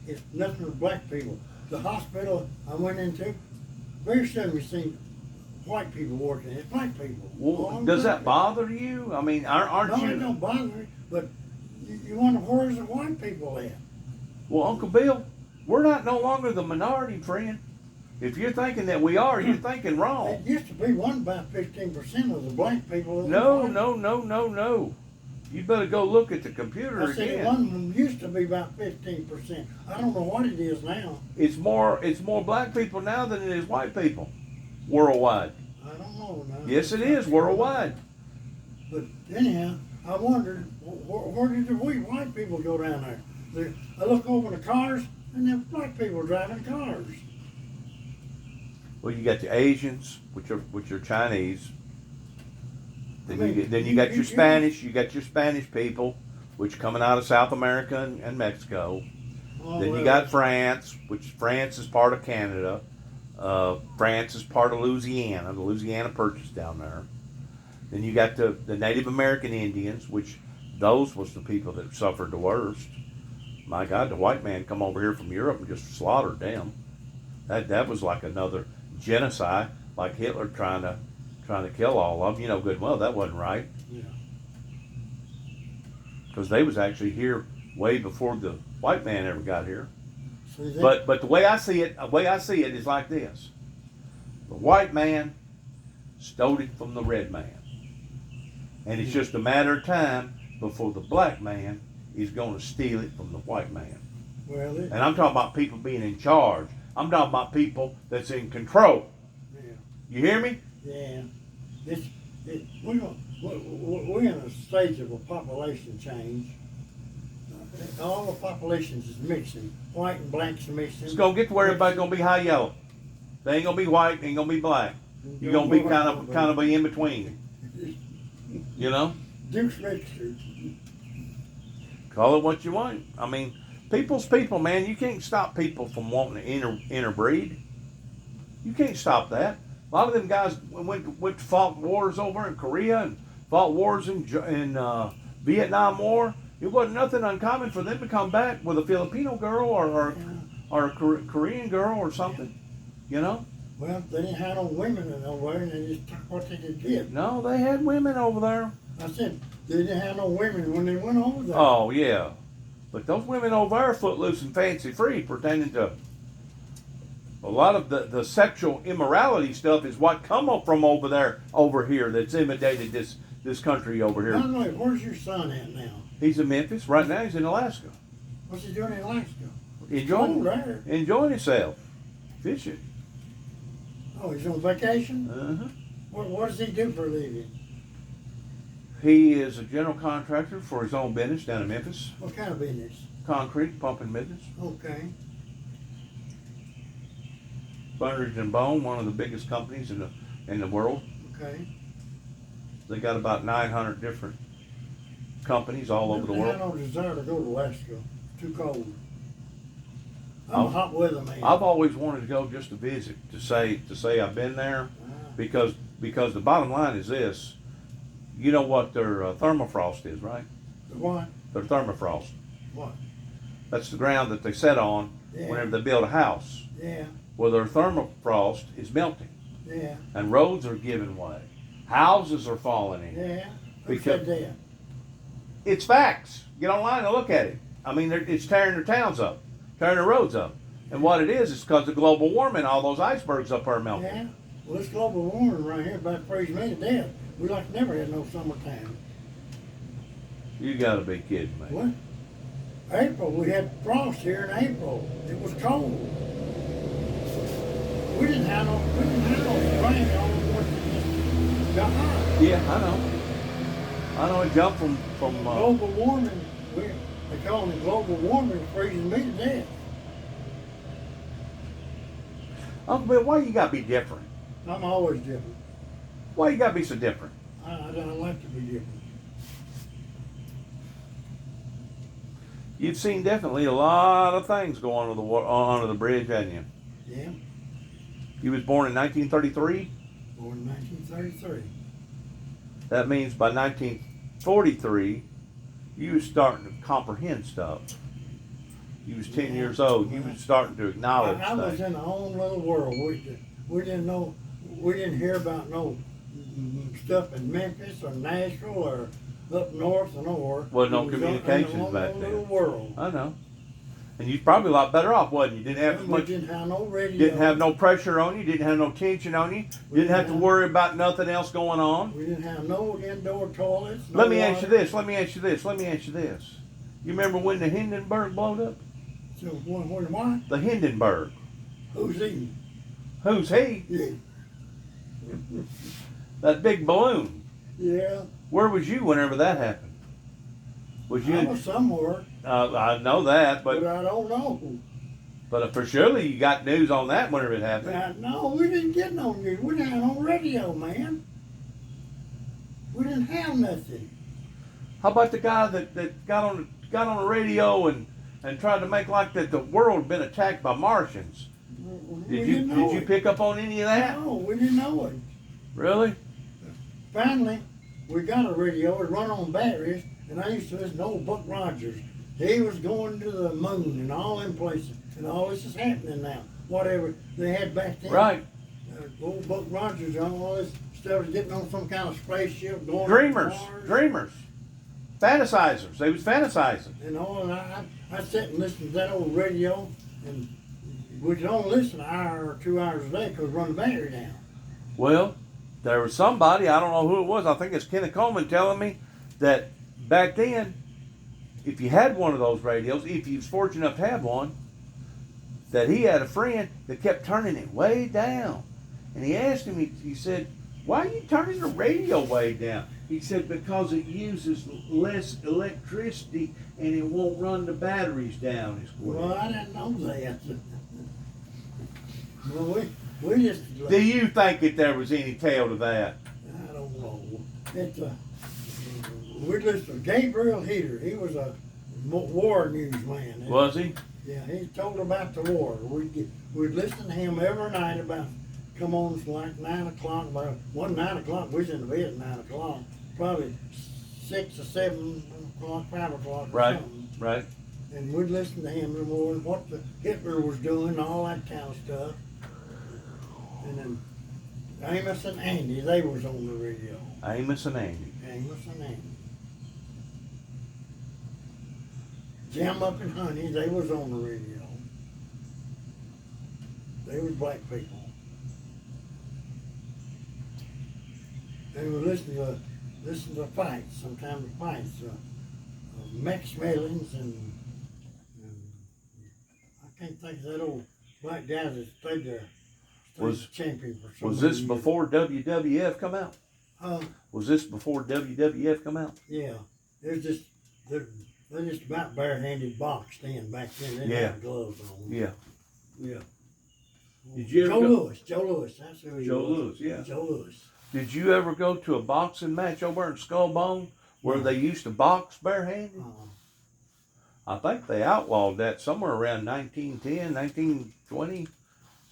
is nothing but black people. The hospital I went into, very soon we seen white people working, it's black people. Well, does that bother you? I mean, aren't No, it you? don't bother me, but you wonder where's the white people at? Well, Uncle Bill, we're not no longer the minority, friend. If you're thinking that we are, you're thinking It wrong. used to be one about 15% of the black people. in the No, white. no. You better go look at the computer I said again. one of them used to be about 15%. I don't know what it is now. It's more black people now than it is white people worldwide. I don't know now. Yes, it is worldwide. But anyhow, I wondered, where did we white people go down there? I look over the cars, and there's black people driving cars. Well, you got the Asians, which are Chinese. Then I mean, you got your Spanish. You got your Spanish people, which coming out of South America and Mexico. Oh, Then you well, got France, which France is part of Canada. France is part of Louisiana. The Louisiana Purchase down there. Then you got the Native American Indians, which those was the people that suffered the worst. My God, the white man come over here from Europe and just slaughtered them. That was like another genocide, like Hitler trying to kill all of them. You know good and well that wasn't right. Yeah. Because they was actually here way before the white man ever got here. See that? But the way I see it is like this: the white man stole it from the red man, and it's just a matter of time before the black man is going to steal it from the white man. Well, And I'm talking about people being in charge. I'm talking about people that's in control. yeah. You hear me? Yeah, we're in a stage of a population change. All the populations is mixing, white and blacks mixing. It's gonna get to where everybody's gonna be high yellow. They ain't gonna be white, ain't gonna be black. You're gonna be kind of be in between. You know? Dukes mixture. Call it what you want. I mean, people's people, man. You can't stop people from wanting to interbreed. You can't stop that. A lot of them guys went to fought wars over in Korea and fought wars in Vietnam War. It wasn't nothing uncommon for them to come back with a Filipino girl or a Korean girl or something. You know? Well, they didn't have no women over there, and they just took what they could get. No, they had women over there. I said they didn't have no women when they went over there. Oh yeah, but those women over there are footloose and fancy free, pertaining to a lot of the sexual immorality stuff is what come up from over here that's imitated this country over By here. the way, where's your son at now? He's in Memphis right now. He's in Alaska, What's he doing in Alaska? enjoying there. enjoying himself, fishing. Oh, he's on vacation? Uh-huh. What does he do for a living? He is a general contractor for his own business down in Memphis, What kind of business? concrete pumping business. Okay. Bunnage and Bone, one of the biggest companies in the world. Okay. They got about 900 different companies all over the I had world. no desire to go to Alaska. Too cold. I'm a I've- hot weather man. I've always wanted to go just to visit, to say I've been there, because the bottom line is this. You know what their thermofrost is, right? What? Their thermofrost. What? That's the ground that they set on Yeah. whenever they build a house. Yeah. Well, their thermofrost is melting, Yeah. and roads are giving way. Houses are falling in. Yeah. Who Because- said that? It's facts. Get online and look at it. I mean, it's tearing their towns up, tearing their roads up. And what it is because of global warming, all those icebergs up there are melting. Yeah. Well, this global warming right here about freeze me to death. We like never had no summertime. You gotta be kidding me. What? April, we had frost here in April. It was cold. We didn't have no spring all the got hot. Yeah, I know it jumped from Global warming, they call it global warming, freezing me to death. Uncle Bill, why you gotta be different? I'm always different. Why you gotta be so different? I don't like to be different. You've seen definitely a lot of things go on under the bridge, haven't you? Yeah, You was born in 1933. born in 1933. That means by 1943, you was starting to comprehend stuff. You was 10 years old. You was starting to acknowledge I was things. in our own little world. We didn't know we didn't hear about no stuff in Memphis or Nashville or up north or nowhere. Wasn't no It was communications in a back little then. world. I know. And you're probably a lot better off, wasn't you? Didn't have as We much, didn't have no radio. didn't have no pressure on you, didn't have no tension on you, didn't have to worry about nothing else going on. We didn't have no indoor toilets. No Let me ask you water. this, let me ask you this, let me ask you this. You remember when the Hindenburg blowed up? So what? The Hindenburg. Who's he? Who's he? Yeah. That big balloon. Yeah. Where was you whenever that happened? Was you I in, was somewhere, I know that, but but I don't know. for surely you got news on that whenever it happened. No, we didn't get no news. We didn't have no radio, man. We didn't have nothing. How about the guy that got on the radio and tried to make like that the world had been attacked by Martians? We Did didn't know you it. pick up on any of that? No, we didn't know it. Really? Finally, we got a radio. It run on batteries, and I used to listen to old Buck Rogers. He was going to the moon and all them places, and all this is happening now. Whatever they had back then. Right. Old Buck Rogers on all this stuff is getting on some kind of spaceship going Dreamers. to Mars. Dreamers. Fantasizers. They was fantasizing. And all, and I sit and listen to that old radio, and we could only listen an hour or 2 hours a day because run the battery down. Well, there was somebody, I don't know who it was, I think it's Kenneth Coleman telling me that back then, if you had one of those radios, if you was fortunate enough to have one, that he had a friend that kept turning it way down. And he asked him, he said, why are you turning the radio way down? He said, because it uses less electricity and it won't run the batteries down as quick. Well, I didn't know that. Well, we just. Do you think that there was any tale to that? I don't know. We listened to Gabriel Heater. He was a war newsman. Was he? Yeah, he told about the war. We'd listen to him every night about, come on, it's like 9 o'clock. About 9 o'clock, we was in the bed at 9 o'clock. Probably 6 or 7 o'clock, 5 o'clock or Right, something. right. And we'd listen to him and more, what the Hitler was doing, all that kind of stuff. And then Amos and Andy, they was on the radio. Amos and Andy. Amos and Andy. Jim Up and Honey, they was on the radio. They was black people. They would listen to fights, sometimes fights. Max Mellins and I can't think of that old black guy that stayed there. Was champion for so Was many this years. before WWF come out? Uh, Was this before WWF come out? yeah. They're just about barehanded boxed in back then. They didn't Yeah. have gloves on. Yeah. Yeah. Did you ever Joe go- Lewis. Joe Lewis. That's who he Joe was. Lewis, yeah. Joe Lewis. Did you ever go to a boxing match over in Skullbone where they used to box barehanded? I think they outlawed that somewhere around 1910, 1920.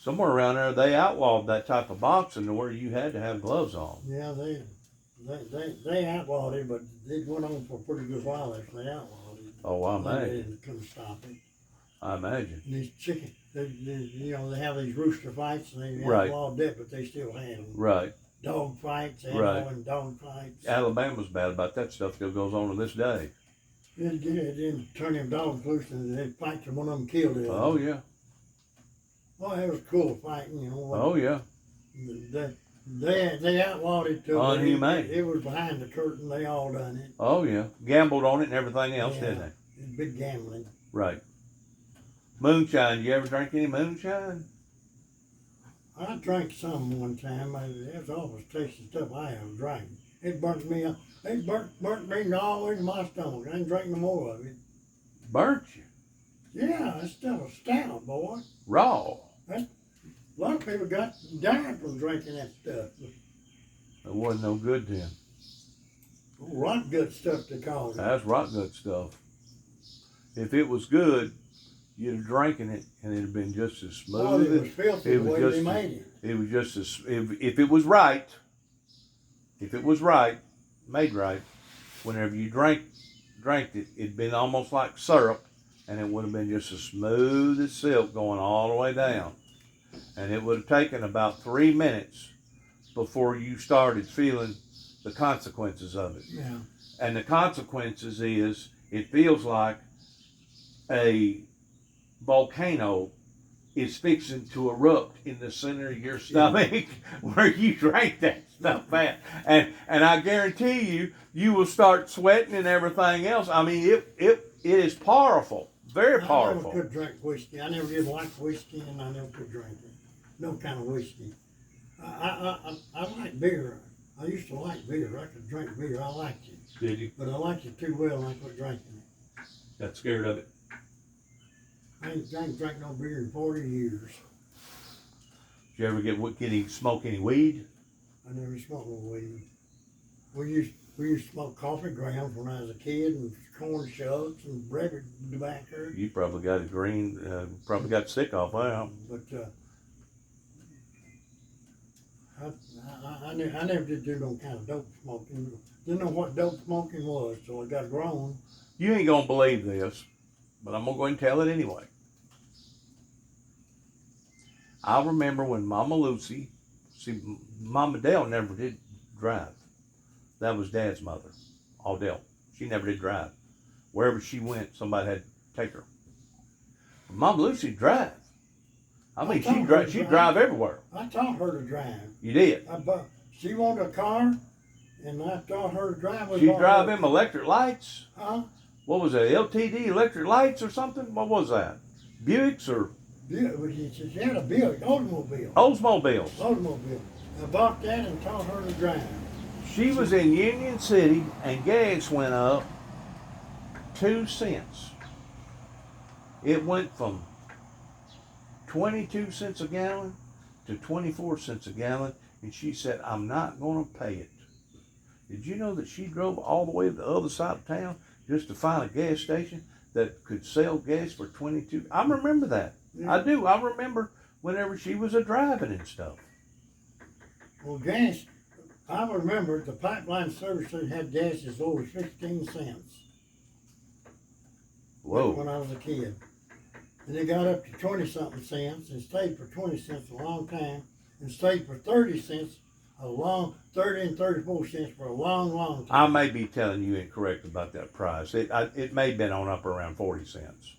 Somewhere around there, they outlawed that type of boxing to where you had to have gloves on. Yeah, they outlawed it, but it went on for a pretty good while after they outlawed it. Oh, I They imagine. couldn't stop it. I imagine. And these chicken, they have these rooster fights, and they Right. outlawed that, but they still had them. Right. Dog fights, Right. and dog fights. Alabama's bad about that stuff. Still goes on to this day. It didn't turn them dogs loose, and they fight, and one of them killed it. Oh yeah. Oh, it was cool fighting, you know. Oh yeah. They outlawed it too. but Unhumane. It was behind the curtain. They all done it. Oh yeah. Gambled on it and everything else, Yeah. didn't they? It was big gambling. Right. Moonshine. You ever drink any moonshine? I drank some one time. It was always tasty stuff I ever drank. It burnt me up. It burnt me all the way to my stomach. I didn't drink no more of it. Burnt you. Yeah, that stuff was stout, boy. Raw. A lot of people died from drinking that stuff. It wasn't no good then. Rock gut stuff they call it. That's rock gut stuff. If it was good, you'd have drinking it and it'd have been just as Oh, smooth. it was filthy it the was way just they as- made it. It was just as if it was right, made right, whenever you drank it, it'd been almost like syrup, and it would have been just as smooth as silk going all the way down. And it would have taken about 3 minutes before you started feeling the consequences of it. Yeah. And the consequences is it feels like a volcano is fixing to erupt in the center of your stomach where you drank that stuff at. And I guarantee you, you will start sweating and everything else. I mean, it is powerful, very powerful. I never could drink whiskey. I never did like whiskey, and I never could drink it. No kind of whiskey. I like beer. I used to like beer. I could drink beer. I liked it. Did you? But I liked it too well, and I quit drinking it. Got scared of it? I ain't drank no beer in 40 years. Did you ever smoke any weed? I never smoked no weed. We used to smoke coffee grounds when I was a kid, and corn shucks and bread tobacco. You probably got probably got sick off that. But I never did do no kind of dope smoking. Didn't know what dope smoking was, so I got grown. You ain't gonna believe this, but I'm gonna go and tell it anyway. I remember when Mama Lucy, Mama Dell never did drive. That was Dad's mother, Adele. She never did drive. Wherever she went, somebody had to take her. But Mama Lucy drive. I mean, she'd drive everywhere. I taught her to drive. You did? She wanted a car, and I taught her to drive. She'd drive them electric lights? Huh? What was that, LTD electric lights or something? What was that? Buicks or? She had a Buick, automobile. Oldsmobiles. Automobile. I bought that and taught her to drive. She was in Union City and gas went up 2 cents. It went from 22 cents a gallon to 24 cents a gallon, and she said, I'm not going to pay it. Did you know that she drove all the way to the other side of town just to find a gas station that could sell gas for 22? I remember that. Yeah. I do. I remember whenever she was a driving and stuff. Well, gas, I remember the pipeline service had gas as low as 15 cents. Whoa. When I was a kid. And it got up to 20-something cents and stayed for 20 cents a long time and stayed for 30 cents 30 and 34 cents for a long, long time. I may be telling you incorrect about that price. It may have been on up around 40 cents.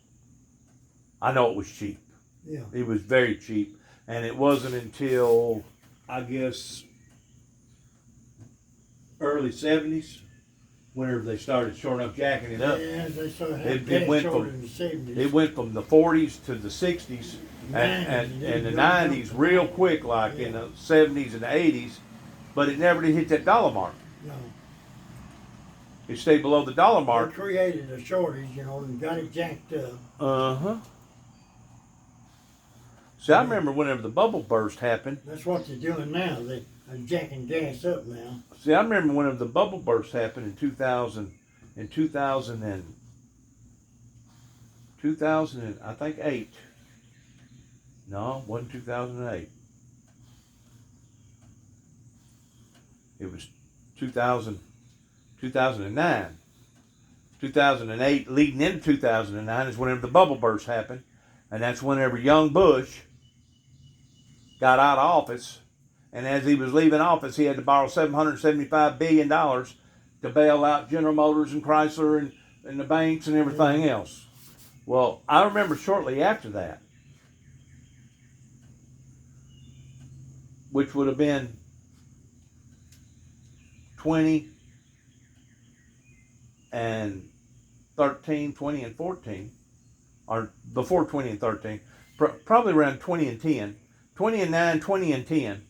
I know it was cheap. Yeah. It was very cheap. And it wasn't until, I guess, early 70s, whenever they started shorting up, jacking it up. Yeah, they started having gas shortage in the 70s. It went from the 40s to the 60s and the 90s real quick, like in the 70s and the 80s. But it never did hit that dollar mark. No. It stayed below the dollar mark. They created a shortage, and got it jacked up. Uh-huh. See, I remember whenever the bubble burst happened. That's what they're doing now. They're jacking gas up now. See, I remember whenever the bubble burst happened in 2000 and I think 8. No, it wasn't 2008. It was 2009. 2008, leading into 2009 is whenever the bubble burst happened. And that's whenever young Bush got out of office. And as he was leaving office, he had to borrow $775 billion to bail out General Motors and Chrysler and the banks and everything else. Well, I remember shortly after that, which would have been 20 and 13, 20 and 14, or before 20 and 13, probably around 20 and 10, 20 and 9, 20 and 10.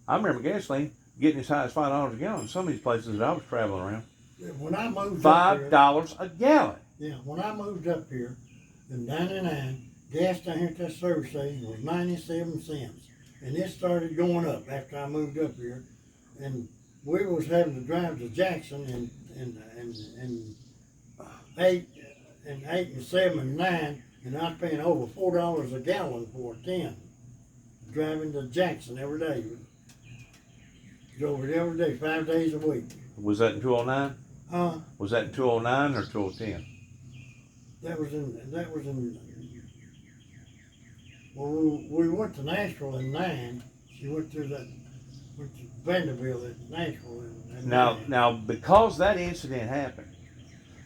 I remember gasoline getting as high as $5 a gallon in some of these places that I was traveling around. When I moved $5 a gallon. Yeah, when I moved up here in '99, gas down here at that service station was 97 cents. And it started going up after I moved up here. And we was having to drive to Jackson in 8 and 7 and 9, and I was paying over $4 a gallon for 10. Driving to Jackson every day. Drove it every day, 5 days a week. Was that in 2009? Was that in 2009 or 2010? That was in, well, we went to Nashville in 9. She went through that which is Vanderbilt and Nashville and Now, because that incident happened,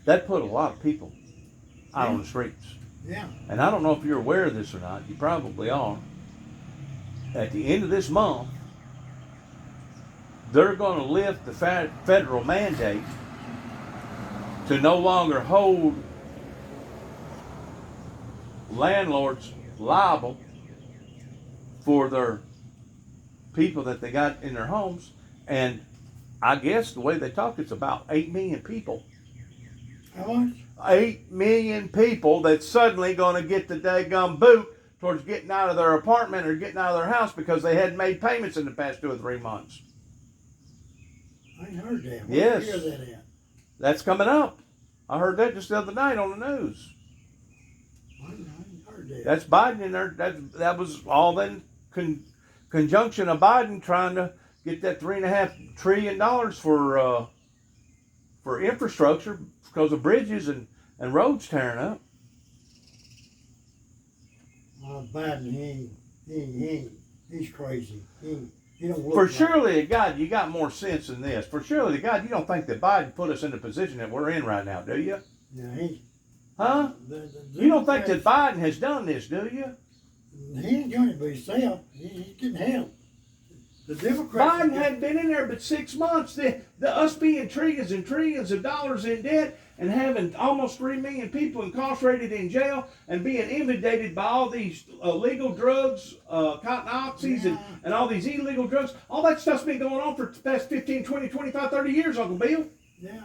that put a lot of people out on the streets. Yeah. And I don't know if you're aware of this or not. You probably are. At the end of this month, they're going to lift the federal mandate to no longer hold landlords liable for their people that they got in their homes. And I guess the way they talk, it's about 8 million people. How much? 8 million people that's suddenly going to get the daggum boot towards getting out of their apartment or getting out of their house because they hadn't made payments in the past 2 or 3 months. I ain't heard that. Yes. Where that at? That's coming up. I heard that just the other night on the news. I ain't heard that. That's Biden in there. That was all in conjunction of Biden trying to get that $3.5 trillion for infrastructure because of bridges and roads tearing up. Biden, he's crazy. He don't look For right. surely to God, you got more sense than this. For surely to God, you don't think that Biden put us in the position that we're in right now, do you? Yeah, Huh? You don't think that Biden has done this, do you? He ain't doing it by himself. He's getting help. The Democrats. Biden hadn't been in there but 6 months. Us being trillions and trillions of dollars in debt and having almost 3 million people incarcerated in jail and being inundated by all these illegal drugs, cotton oxys and all these illegal drugs. All that stuff's been going on for the past 15, 20, 25, 30 years, Uncle Bill. Yeah.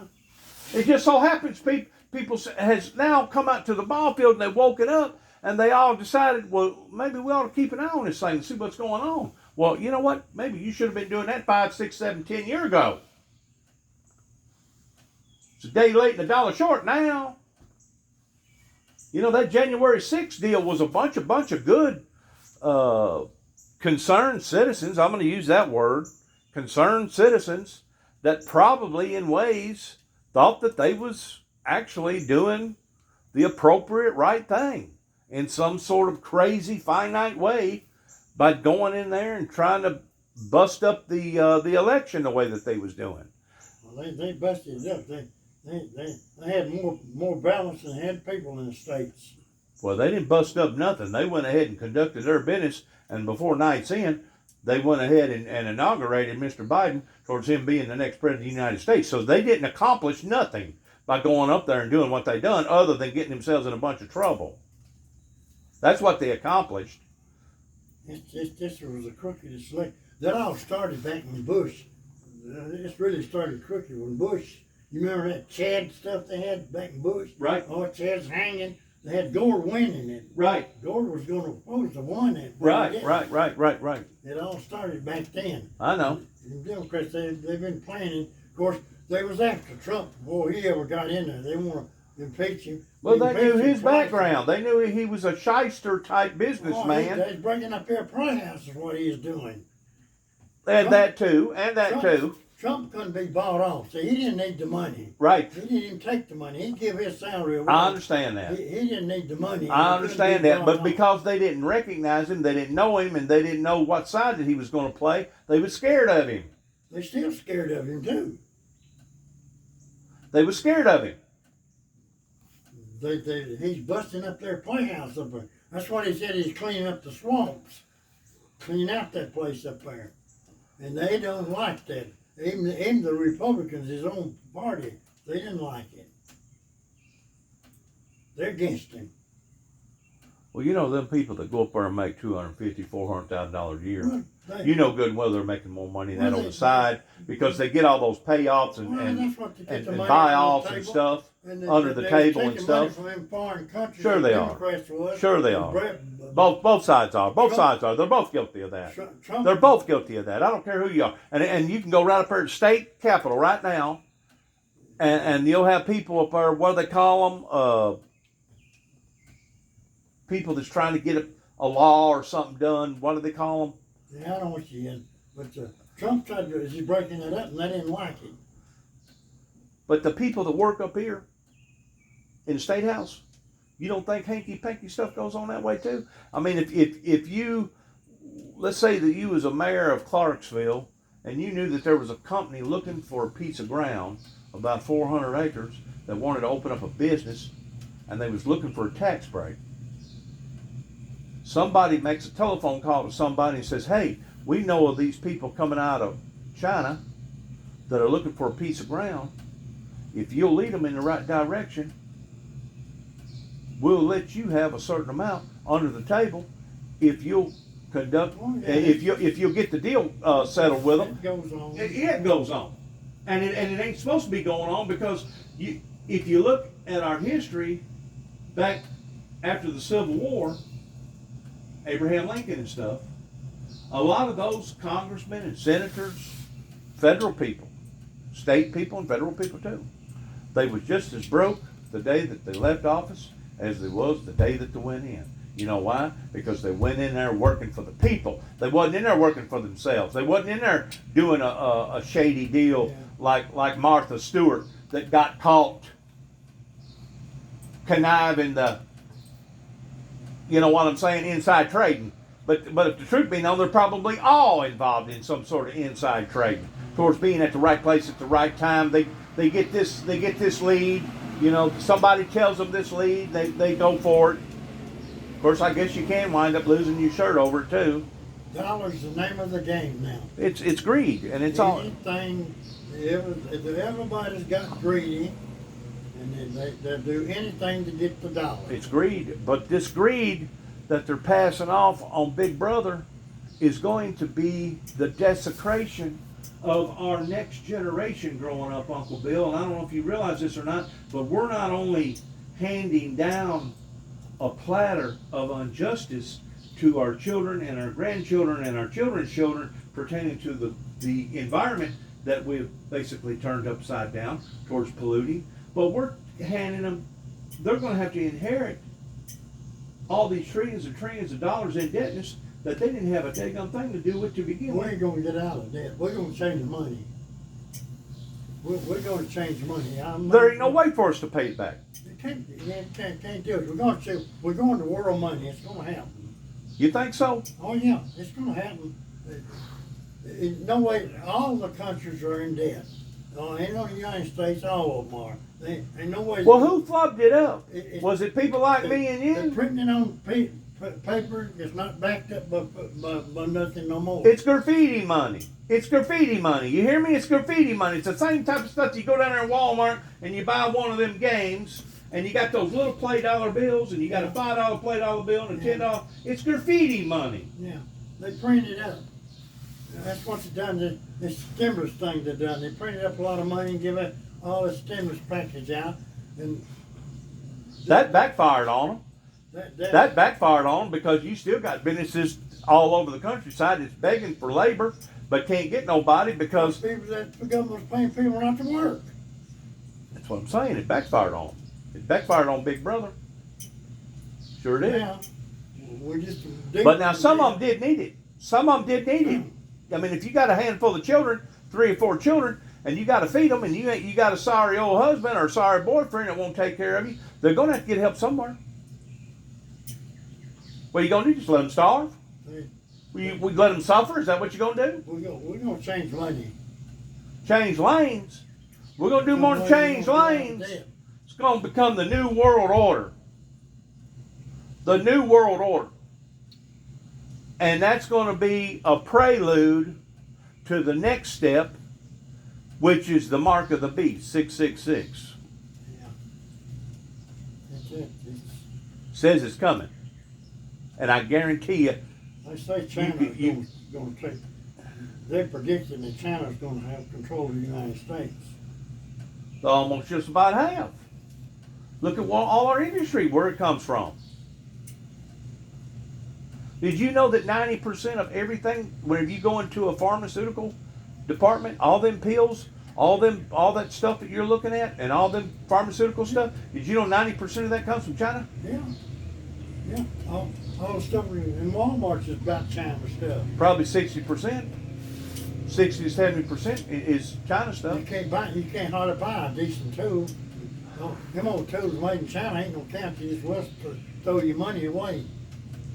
It just so happens people has now come out to the ball field and they've woken up and they all decided, well, maybe we ought to keep an eye on this thing and see what's going on. Well, you know what? Maybe you should have been doing that 5, 6, 7, 10 years ago. It's a day late and a dollar short now. You know, that January 6th deal was a bunch of good concerned citizens. I'm going to use that word. Concerned citizens that probably in ways thought that they was actually doing the appropriate right thing in some sort of crazy finite way by going in there and trying to bust up the election the way that they was doing. Well, they busted it up. They had more balance than they had people in the states. Well, they didn't bust up nothing. They went ahead and conducted their business, and before night's end, they went ahead and inaugurated Mr. Biden towards him being the next president of the United States. So they didn't accomplish nothing by going up there and doing what they done other than getting themselves in a bunch of trouble. That's what they accomplished. This was a crooked select. That all started back when Bush. This really started crooked when Bush. You remember that Chad stuff they had back in Bush? Right. Oh, Chad's hanging. They had Gore winning it. Right. Gore was going to supposed to win it. Right. Right. It all started back then. I know. The Democrats, they've been planning. Of course, they was after Trump before he ever got in there. They want to impeach him. Well, they knew impeached him his twice. background. They knew he was a shyster type businessman. They was breaking up their playhouse is what he was doing. And that too. Trump couldn't be bought off. See, he didn't need the money. Right. He didn't even take the money. He'd give his salary away. I understand that. He didn't need the money. I He understand couldn't be that. bought But off. because they didn't recognize him, they didn't know him, and they didn't know what side that he was going to play, they were scared of him. They're still scared of him, too. They were scared of him. He's busting up their playhouse up there. That's what he said. He's cleaning up the swamps. Clean out that place up there. And they don't like that. Even the Republicans, his own party, they didn't like it. They're against him. Well, you know them people that go up there and make $250,000, $400,000 a year. Well, You know good and well they're making more money than that on the side because they get all those payoffs and that's what they get the money buy-offs on the and table. stuff And under the table and taking stuff. money from them foreign countries. Sure they are. Democrats was. Sure they are. Both sides are. Both sides are. They're both guilty of that. Trump, They're both guilty of that. I don't care who you are. And you can go right up there to the state capitol right now, and you'll have people up there, what do they call them? People that's trying to get a law or something done. What do they call them? Yeah, I don't know what she is. But Trump tried to, is he breaking it up, and they didn't like it. But the people that work up here in the State House, you don't think hanky-panky stuff goes on that way too? I mean, if you, let's say that you was a mayor of Clarksville and you knew that there was a company looking for a piece of ground, about 400 acres, that wanted to open up a business, and they was looking for a tax break. Somebody makes a telephone call to somebody and says, hey, we know of these people coming out of China that are looking for a piece of ground. If you'll lead them in the right direction, we'll let you have a certain amount under the table if you'll conduct, if you'll get the deal settled with them. It goes on. It goes on, and it ain't supposed to be going on, because if you look at our history back after the Civil War, Abraham Lincoln and stuff, a lot of those congressmen and senators, federal people, state people and federal people too, they was just as broke the day that they left office as they was the day that they went in. You know why? Because they went in there working for the people. They wasn't in there working for themselves. They wasn't in there doing a shady deal like Martha Stewart that got caught conniving the, you know what I'm saying, inside trading. But if the truth be known, they're probably all involved in some sort of inside trading. Of course, being at the right place at the right time, they get this lead. You know, somebody tells them this lead, they go for it. Of course, I guess you can wind up losing your shirt over it too. Dollar's the name of the game now. It's greed, and it's all. Anything, everybody's got greedy, and they'll do anything to get the dollar. It's greed, but this greed that they're passing off on Big Brother is going to be the desecration of our next generation growing up, Uncle Bill. And I don't know if you realize this or not, but we're not only handing down a platter of injustice to our children and our grandchildren and our children's children pertaining to the environment that we've basically turned upside down towards polluting, but we're handing them, they're going to have to inherit all these trillions and trillions of dollars in indebtedness that they didn't have a daggone thing to do with to begin We with. ain't gonna get out of debt. We're gonna change the money. We're gonna change the money. There ain't no way for us to pay it back. Can't do it. We're going to world money. It's gonna happen. You think so? Oh yeah, it's gonna happen. No way. All the countries are in debt. Ain't no United States. All of them are. Ain't no way. Well, who flubbed it up? Was it people like me and They're you? printing it on paper. It's not backed up by nothing no more. It's graffiti money. It's graffiti money. You hear me? It's graffiti money. It's the same type of stuff you go down there in Walmart and you buy one of them games and you got those little play dollar bills and you got a $5 play dollar bill and a $10. It's graffiti money. Yeah, they print it up. That's what's done. This stimulus thing they've done. They printed up a lot of money and give out all the stimulus package out, and that backfired on them. That backfired on them because you still got businesses all over the countryside that's begging for labor but can't get nobody because people that the government's paying people not to work. That's what I'm saying. It backfired on them. It backfired on Big Brother. Sure did. Yeah, we just. But now some of them did need it. Some of them did need it. I mean, if you got a handful of children, 3 or 4 children, and you got to feed them, and you got a sorry old husband or a sorry boyfriend that won't take care of you, they're going to have to get help somewhere. What are you going to do? Just let them starve? We let them suffer? Is that what you're going to do? We're going to change money. Change lanes? We're going to do more than change lanes. It's going to become the new world order. The new world order. And that's going to be a prelude to the next step, which is the mark of the beast, 666. Yeah. That's it. Says it's coming. And I guarantee you. They say China's going to take. They're predicting that China's going to have control of the United States. Almost just about have. Look at all our industry, where it comes from. Did you know that 90% of everything, whenever you go into a pharmaceutical department, all them pills, all that stuff that you're looking at, and all them pharmaceutical stuff, did you know 90% of that comes from China? Yeah. Yeah. All the stuff in Walmart is about China stuff. Probably 60%. 60 to 70% is China stuff. You can't hardly buy a decent tool. Them old tools made in China ain't no count. You just will throw your money away.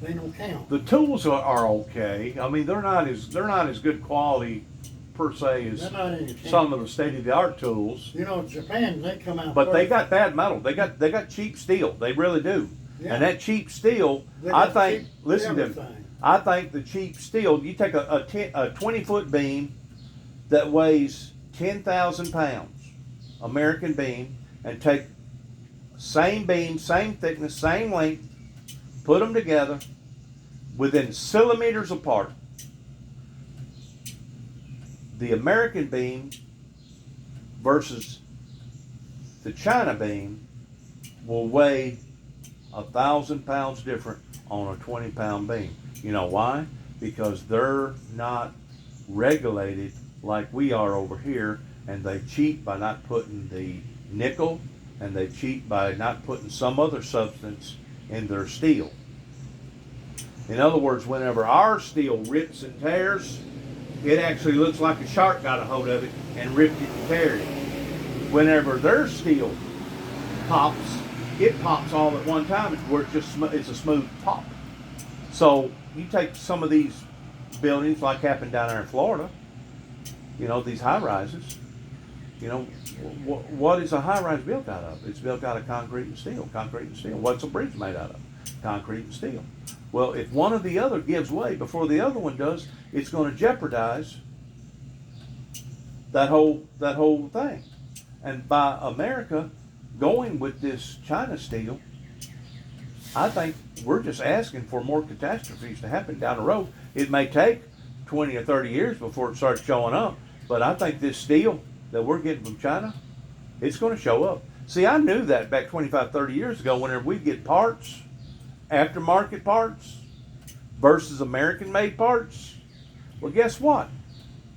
They don't count. The tools are okay. I mean, they're not as good quality per se as They're not any cheap. some of the state-of-the-art tools. You know, Japan, they come out. But they first. got bad metal. They got cheap steel. They really do. Yeah. And that cheap steel, They I got think. cheap Listen to me. everything. I think the cheap steel. You take a 20-foot beam that weighs 10,000 pounds, American beam, and take same beam, same thickness, same length, put them together within centimeters apart. The American beam versus the China beam will weigh 1,000 pounds different on a 20-pound beam. You know why? Because they're not regulated like we are over here, and they cheat by not putting the nickel, and they cheat by not putting some other substance in their steel. In other words, whenever our steel rips and tears, it actually looks like a shark got a hold of it and ripped it and teared it. Whenever their steel pops, it pops all at one time, where it's a smooth pop. So you take some of these buildings, like happened down there in Florida, you know, these high rises, you know, what is a high rise built out of? It's built out of concrete and steel. Concrete and steel. What's a bridge made out of? Concrete and steel. Well, if one or the other gives way before the other one does, it's going to jeopardize that whole thing. And by America going with this China steel, I think we're just asking for more catastrophes to happen down the road. It may take 20 or 30 years before it starts showing up, but I think this steel that we're getting from China, it's going to show up. See, I knew that back 25, 30 years ago, whenever we get parts, aftermarket parts versus American-made parts. Well, guess what?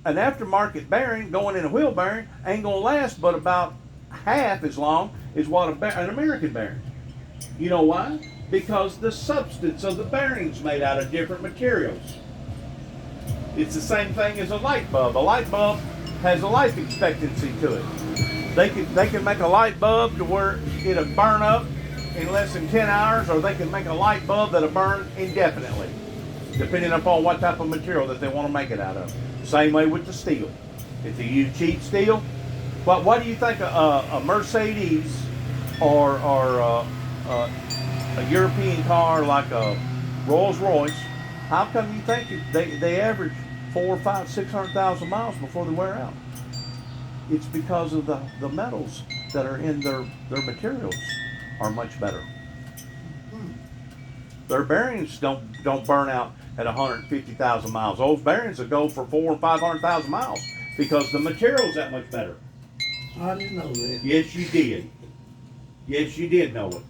An aftermarket bearing going in a wheel bearing ain't going to last but about half as long as what an American bearing. You know why? Because the substance of the bearing's made out of different materials. It's the same thing as a light bulb. A light bulb has a life expectancy to it. They can make a light bulb to where it'll burn up in less than 10 hours, or they can make a light bulb that'll burn indefinitely, depending upon what type of material that they want to make it out of. Same way with the steel. If you use cheap steel, but what do you think a Mercedes or a European car like a Rolls Royce, how come you think they average 400, 500, 600,000 miles before they wear out? It's because of the metals that are in their materials are much better. Their bearings don't burn out at 150,000 miles. Those bearings will go for 400,000 or 500,000 miles because the material's that much better. I didn't know that. Yes, you did. Yes, you did know it.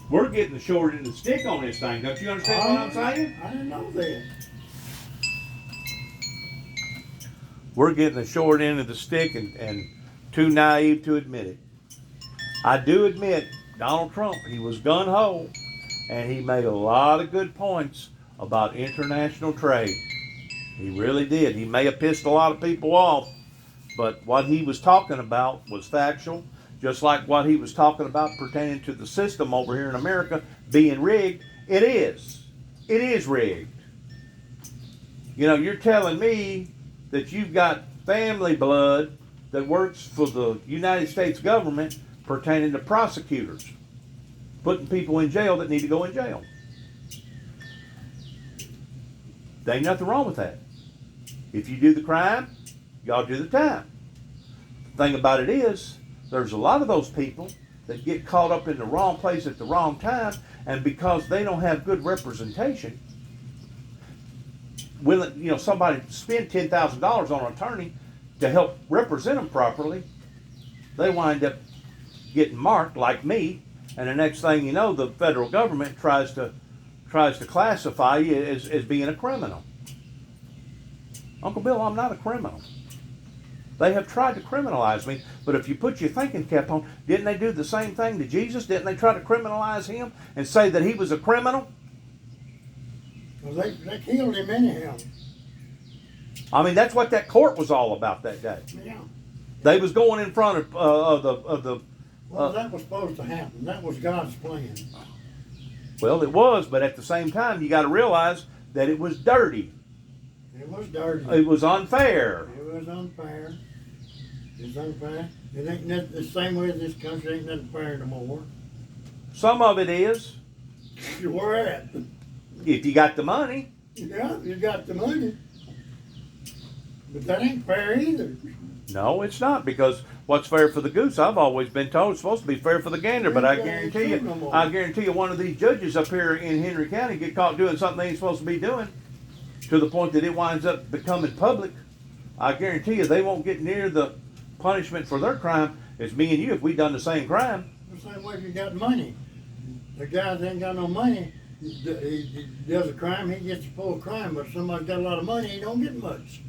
We're getting the short end of the stick on this thing. Don't you understand what I'm saying? I didn't know that. We're getting the short end of the stick and too naive to admit it. I do admit Donald Trump, he was gung-ho, and he made a lot of good points about international trade. He really did. He may have pissed a lot of people off, but what he was talking about was factual, just like what he was talking about pertaining to the system over here in America being rigged. It is. It is rigged. You know, you're telling me that you've got family blood that works for the United States government pertaining to prosecutors, putting people in jail that need to go in jail. There ain't nothing wrong with that. If you do the crime, y'all do the time. The thing about it is, there's a lot of those people that get caught up in the wrong place at the wrong time, and because they don't have good representation, somebody spend $10,000 on an attorney to help represent them properly, they wind up getting marked like me, and the next thing you know, the federal government tries to classify you as being a criminal. Uncle Bill, I'm not a criminal. They have tried to criminalize me, but if you put your thinking cap on, didn't they do the same thing to Jesus? Didn't they try to criminalize him and say that he was a criminal? Well, they killed him anyhow. I mean, that's what that court was all about that day. Yeah. They was going in front of the. Well, that was supposed to happen. That was God's plan. Well, it was, but at the same time, you got to realize that it was dirty. It was dirty. It was unfair. It was unfair. It's unfair. It ain't nothing, the same way as this country ain't nothing fair no more. Some of it is, Where at? if you got the money. Yeah, you got the money. But that ain't fair either. No, it's not, because what's fair for the goose, I've always been told, it's supposed to be fair for the gander. But I guarantee you, one of these judges up here in Henry County get caught doing something they ain't supposed to be doing, to the point that it winds up becoming public. I guarantee you, they won't get near the punishment for their crime as me and you if we done the same crime. The same way if you got money. The guy that ain't got no money, he does a crime, he gets a full crime. But if somebody's got a lot of money, he don't get much.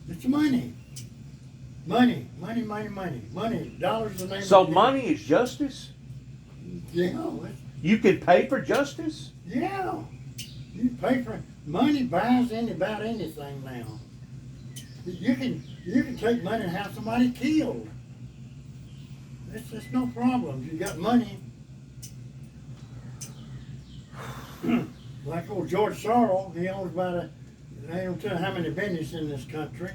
It's money. Money. Dollars the name So of the money is justice? Yeah. You can pay for justice? Yeah. You pay for money buys about anything now. You can take money and have somebody killed. It's no problem. You got money. Like old George Sorrell, he owns about I don't tell how many businesses in this country.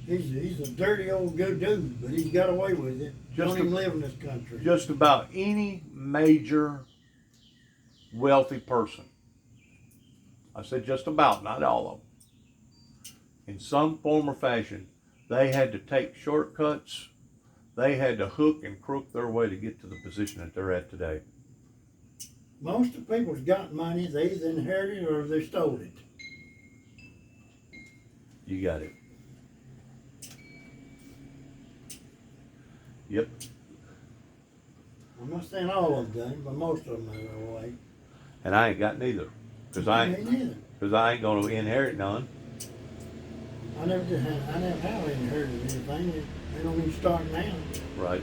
He's a dirty old good dude, but he's got away with it. Don't even live in this country. Just about any major wealthy person, I said just about, not all of them, in some form or fashion, they had to take shortcuts. They had to hook and crook their way to get to the position that they're at today. Most of the people's got money, they either inherited it or they stole it. You got it. Yep. I'm not saying all of them done, but most of them are that way. And I ain't got neither, because I ain't going to inherit none. I never have inherited anything. They don't even start now. Right.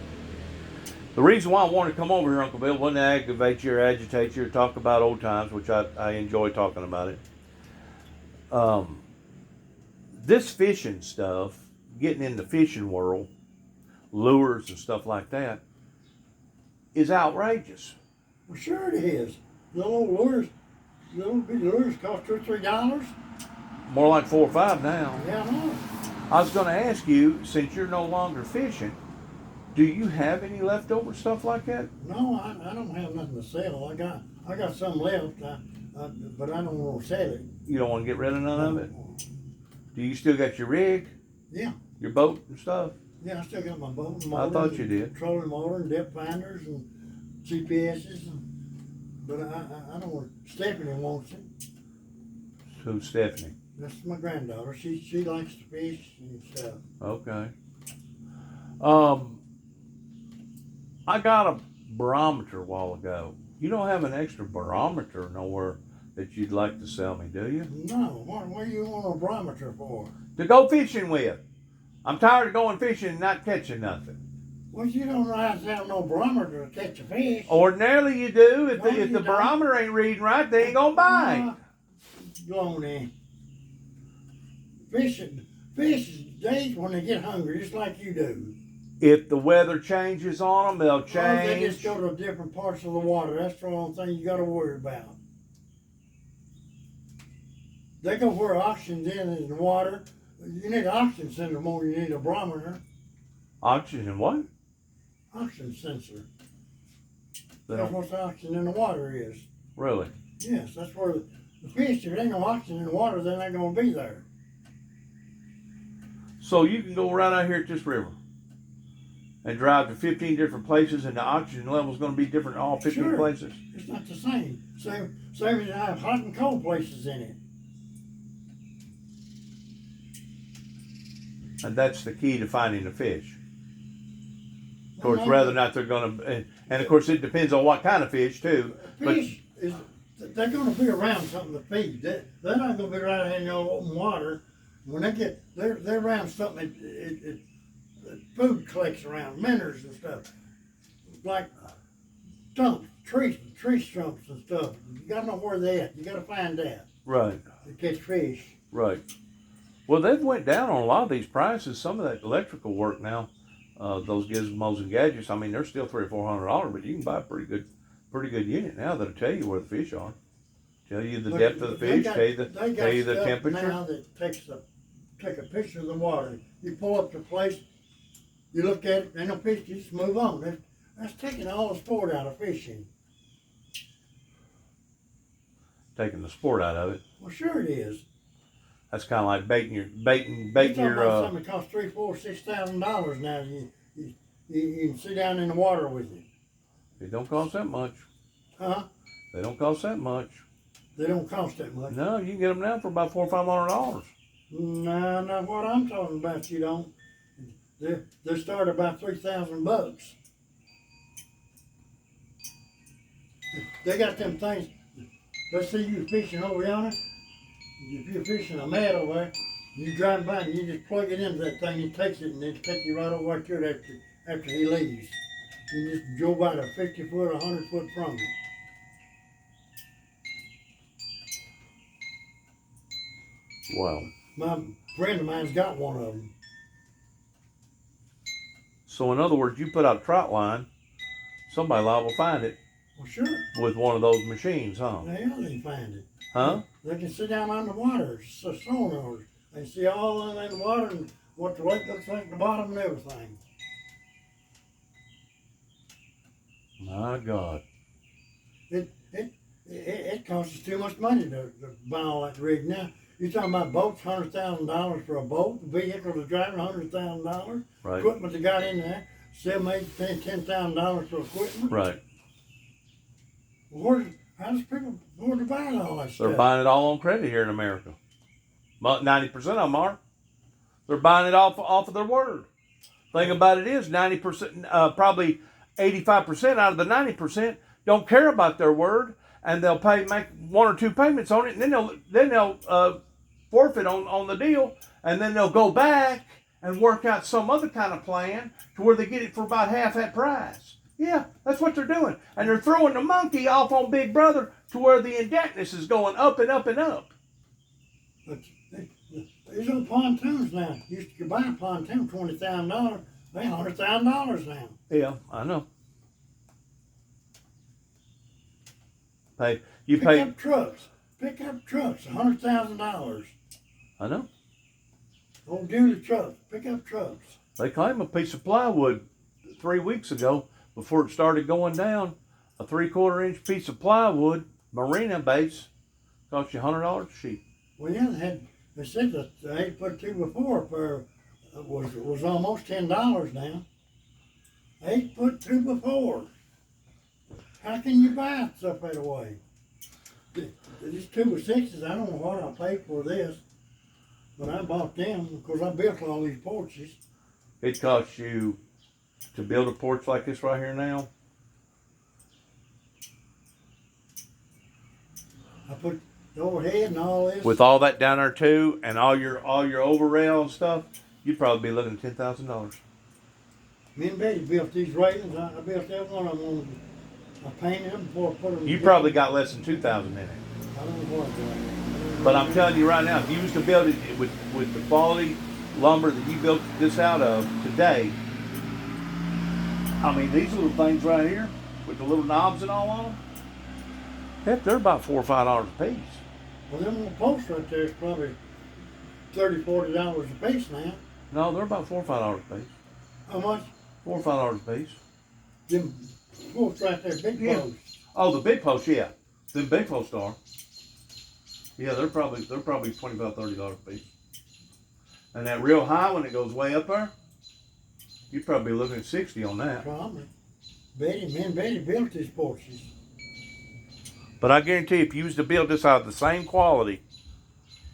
The reason why I wanted to come over here, Uncle Bill, wasn't to aggravate you or agitate you or talk about old times, which I enjoy talking about it. This fishing stuff, getting in the fishing world, lures and stuff like that, is outrageous. Well, sure it is. Little old lures, little bitty lures cost $2 or $3. More like 4 or 5 now. Yeah, I know. I was going to ask you, since you're no longer fishing, do you have any leftover stuff like that? No, I don't have nothing to sell. I got some left, but I don't want to sell it. You don't want to get rid of none of it? Do you still got your rig? Yeah. Your boat and stuff? Yeah, I still got my boat and motor. I thought you did. Trolling motor and depth finders and GPSs. But I don't want. Stephanie wants it. Who's Stephanie? That's my granddaughter. She likes to fish and stuff. Okay. I got a barometer a while ago. You don't have an extra barometer nowhere that you'd like to sell me, do you? No. What do you want a barometer for? To go fishing with. I'm tired of going fishing and not catching nothing. Well, you don't have to have no barometer to catch a fish. Ordinarily you do. If No, the you barometer ain't reading right, they ain't gonna bite. Lonely. Fish days when they get hungry, just like you do. If the weather changes on them, they'll change. Or they just go to different parts of the water. That's the only thing you got to worry about. They go where oxygen's in the water. You need an oxygen sensor more than you need a barometer. Oxygen what? Oxygen sensor. They That's don't- what the oxygen in the water is. Really? Yes, that's where the fish, if there ain't no oxygen in the water, they're not going to be there. So you can go right out here at this river and drive to 15 different places, and the oxygen level is going to be different in all 15 Sure. places. It's not the same. Same as you have hot and cold places in it. And that's the key to finding the fish. Of course, Well, whether or not they're going to, and of course it depends on what kind of fish too. Fish they're going to be around something to feed. They're not going to be right in the open water. When they're around something, food collects around, minnows and stuff, like stumps, tree stumps and stuff. You got to know where they're at. You got to find that Right, to catch fish. right. Well, they've went down on a lot of these prices. Some of that electrical work now, those gizmos and gadgets. I mean, they're still $300 or $400, but you can buy a pretty good unit now that'll tell you where the fish are. Tell you the Look, depth of the they fish, got- tell they you the got stuff temperature. now that take a picture of the water. You pull up to the place, you look at it, ain't no fish, you just move on. That's taking all the sport out of fishing. Taking the sport out of it. Well, sure it is. That's kind of like baiting You're talking about your. something that costs $3,000, $4,000, $6,000 now. You can sit down in the water with it. It don't cost that much. Huh? They don't cost that much. They don't cost that much. No, you can get them now for about $400 or $500. No, not what I'm talking about. You don't. They start about $3,000. They got them things. Let's say you're fishing over yonder. If you're fishing a mat over there, you drive by and you just plug it into that thing. He takes it and it take you right over to it after he leaves. You just go about a 50 foot, 100 foot from it. Wow. My friend of mine's got one of them. So in other words, you put out a trout line, somebody liable to find it Well, sure. with one of those machines, huh? The hell they find it. Huh? They can sit down underwater, sonars. They see all in the water and what the lake looks like at the bottom and everything. My God. It costs us too much money to buy all that rig now. You're talking about boats, $100,000 for a boat, vehicle to drive, $100,000. Right. Equipment they got in there, $7,000, $10,000 for equipment. Right. How does people afford to buy all that They're stuff? buying it all on credit here in America. 90% of them are. They're buying it off of their word. Thing about it is 90%, probably 85% out of the 90% don't care about their word, and they'll make one or two payments on it, and then they'll forfeit on the deal, and then they'll go back and work out some other kind of plan to where they get it for about half that price. Yeah, that's what they're doing. And they're throwing the monkey off on Big Brother to where the indebtedness is going up and up and up. But these old pontoons now, used to buy a pontoon $20,000, they $100,000 now. Yeah, I know. Pick up trucks, $100,000. I know. Old duty trucks, pick up trucks. They claim a piece of plywood 3 weeks ago, before it started going down, a 3/4 inch piece of plywood, marina base, cost you $100 a sheet. Well, yeah, they said that the 8x2 before was almost $10 now. 8x2 before. How can you buy stuff that way? These 2x6s, I don't know what I paid for this, but I bought them because I built all these porches. It costs you to build a porch like this right here now. I put the overhead and all this. With all that down there too, and all your over rail and stuff, you'd probably be looking at $10,000. Me and Betty built these railings. I built every one of them. I painted them before I put them You together. probably got less than $2,000 in it. I don't know what it was. But I'm telling you right now, if you was to build it with the quality lumber that you built this out of today, I mean, these little things right here, with the little knobs and all on them, heck, they're about $4 or $5 a piece. Well, them little posts right there is probably $30, $40 a piece now. No, they're about $4 or $5 a piece. How much? $4 or $5 a piece. Them posts right there, big Yeah. posts. Oh, the big posts, yeah. The big posts are. Yeah, they're probably $25, $30 a piece. And that real high one that goes way up there, you'd probably be looking at 60 on that. Probably. Me and Betty built these porches. But I guarantee you, if you was to build this out of the same quality,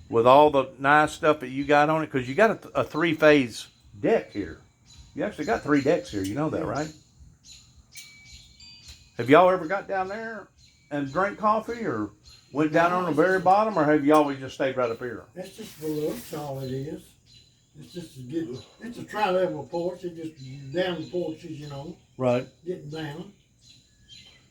with all the nice stuff that you got on it, because you got a 3-phase deck here. You actually got 3 decks here. You know that, right? Have y'all ever got down there and drank coffee, or went down on the very bottom, or have you always just stayed right up here? That's just for looks, all it is. It's just it's a tri-level porch. It's just down the porches, you know, Right. getting down.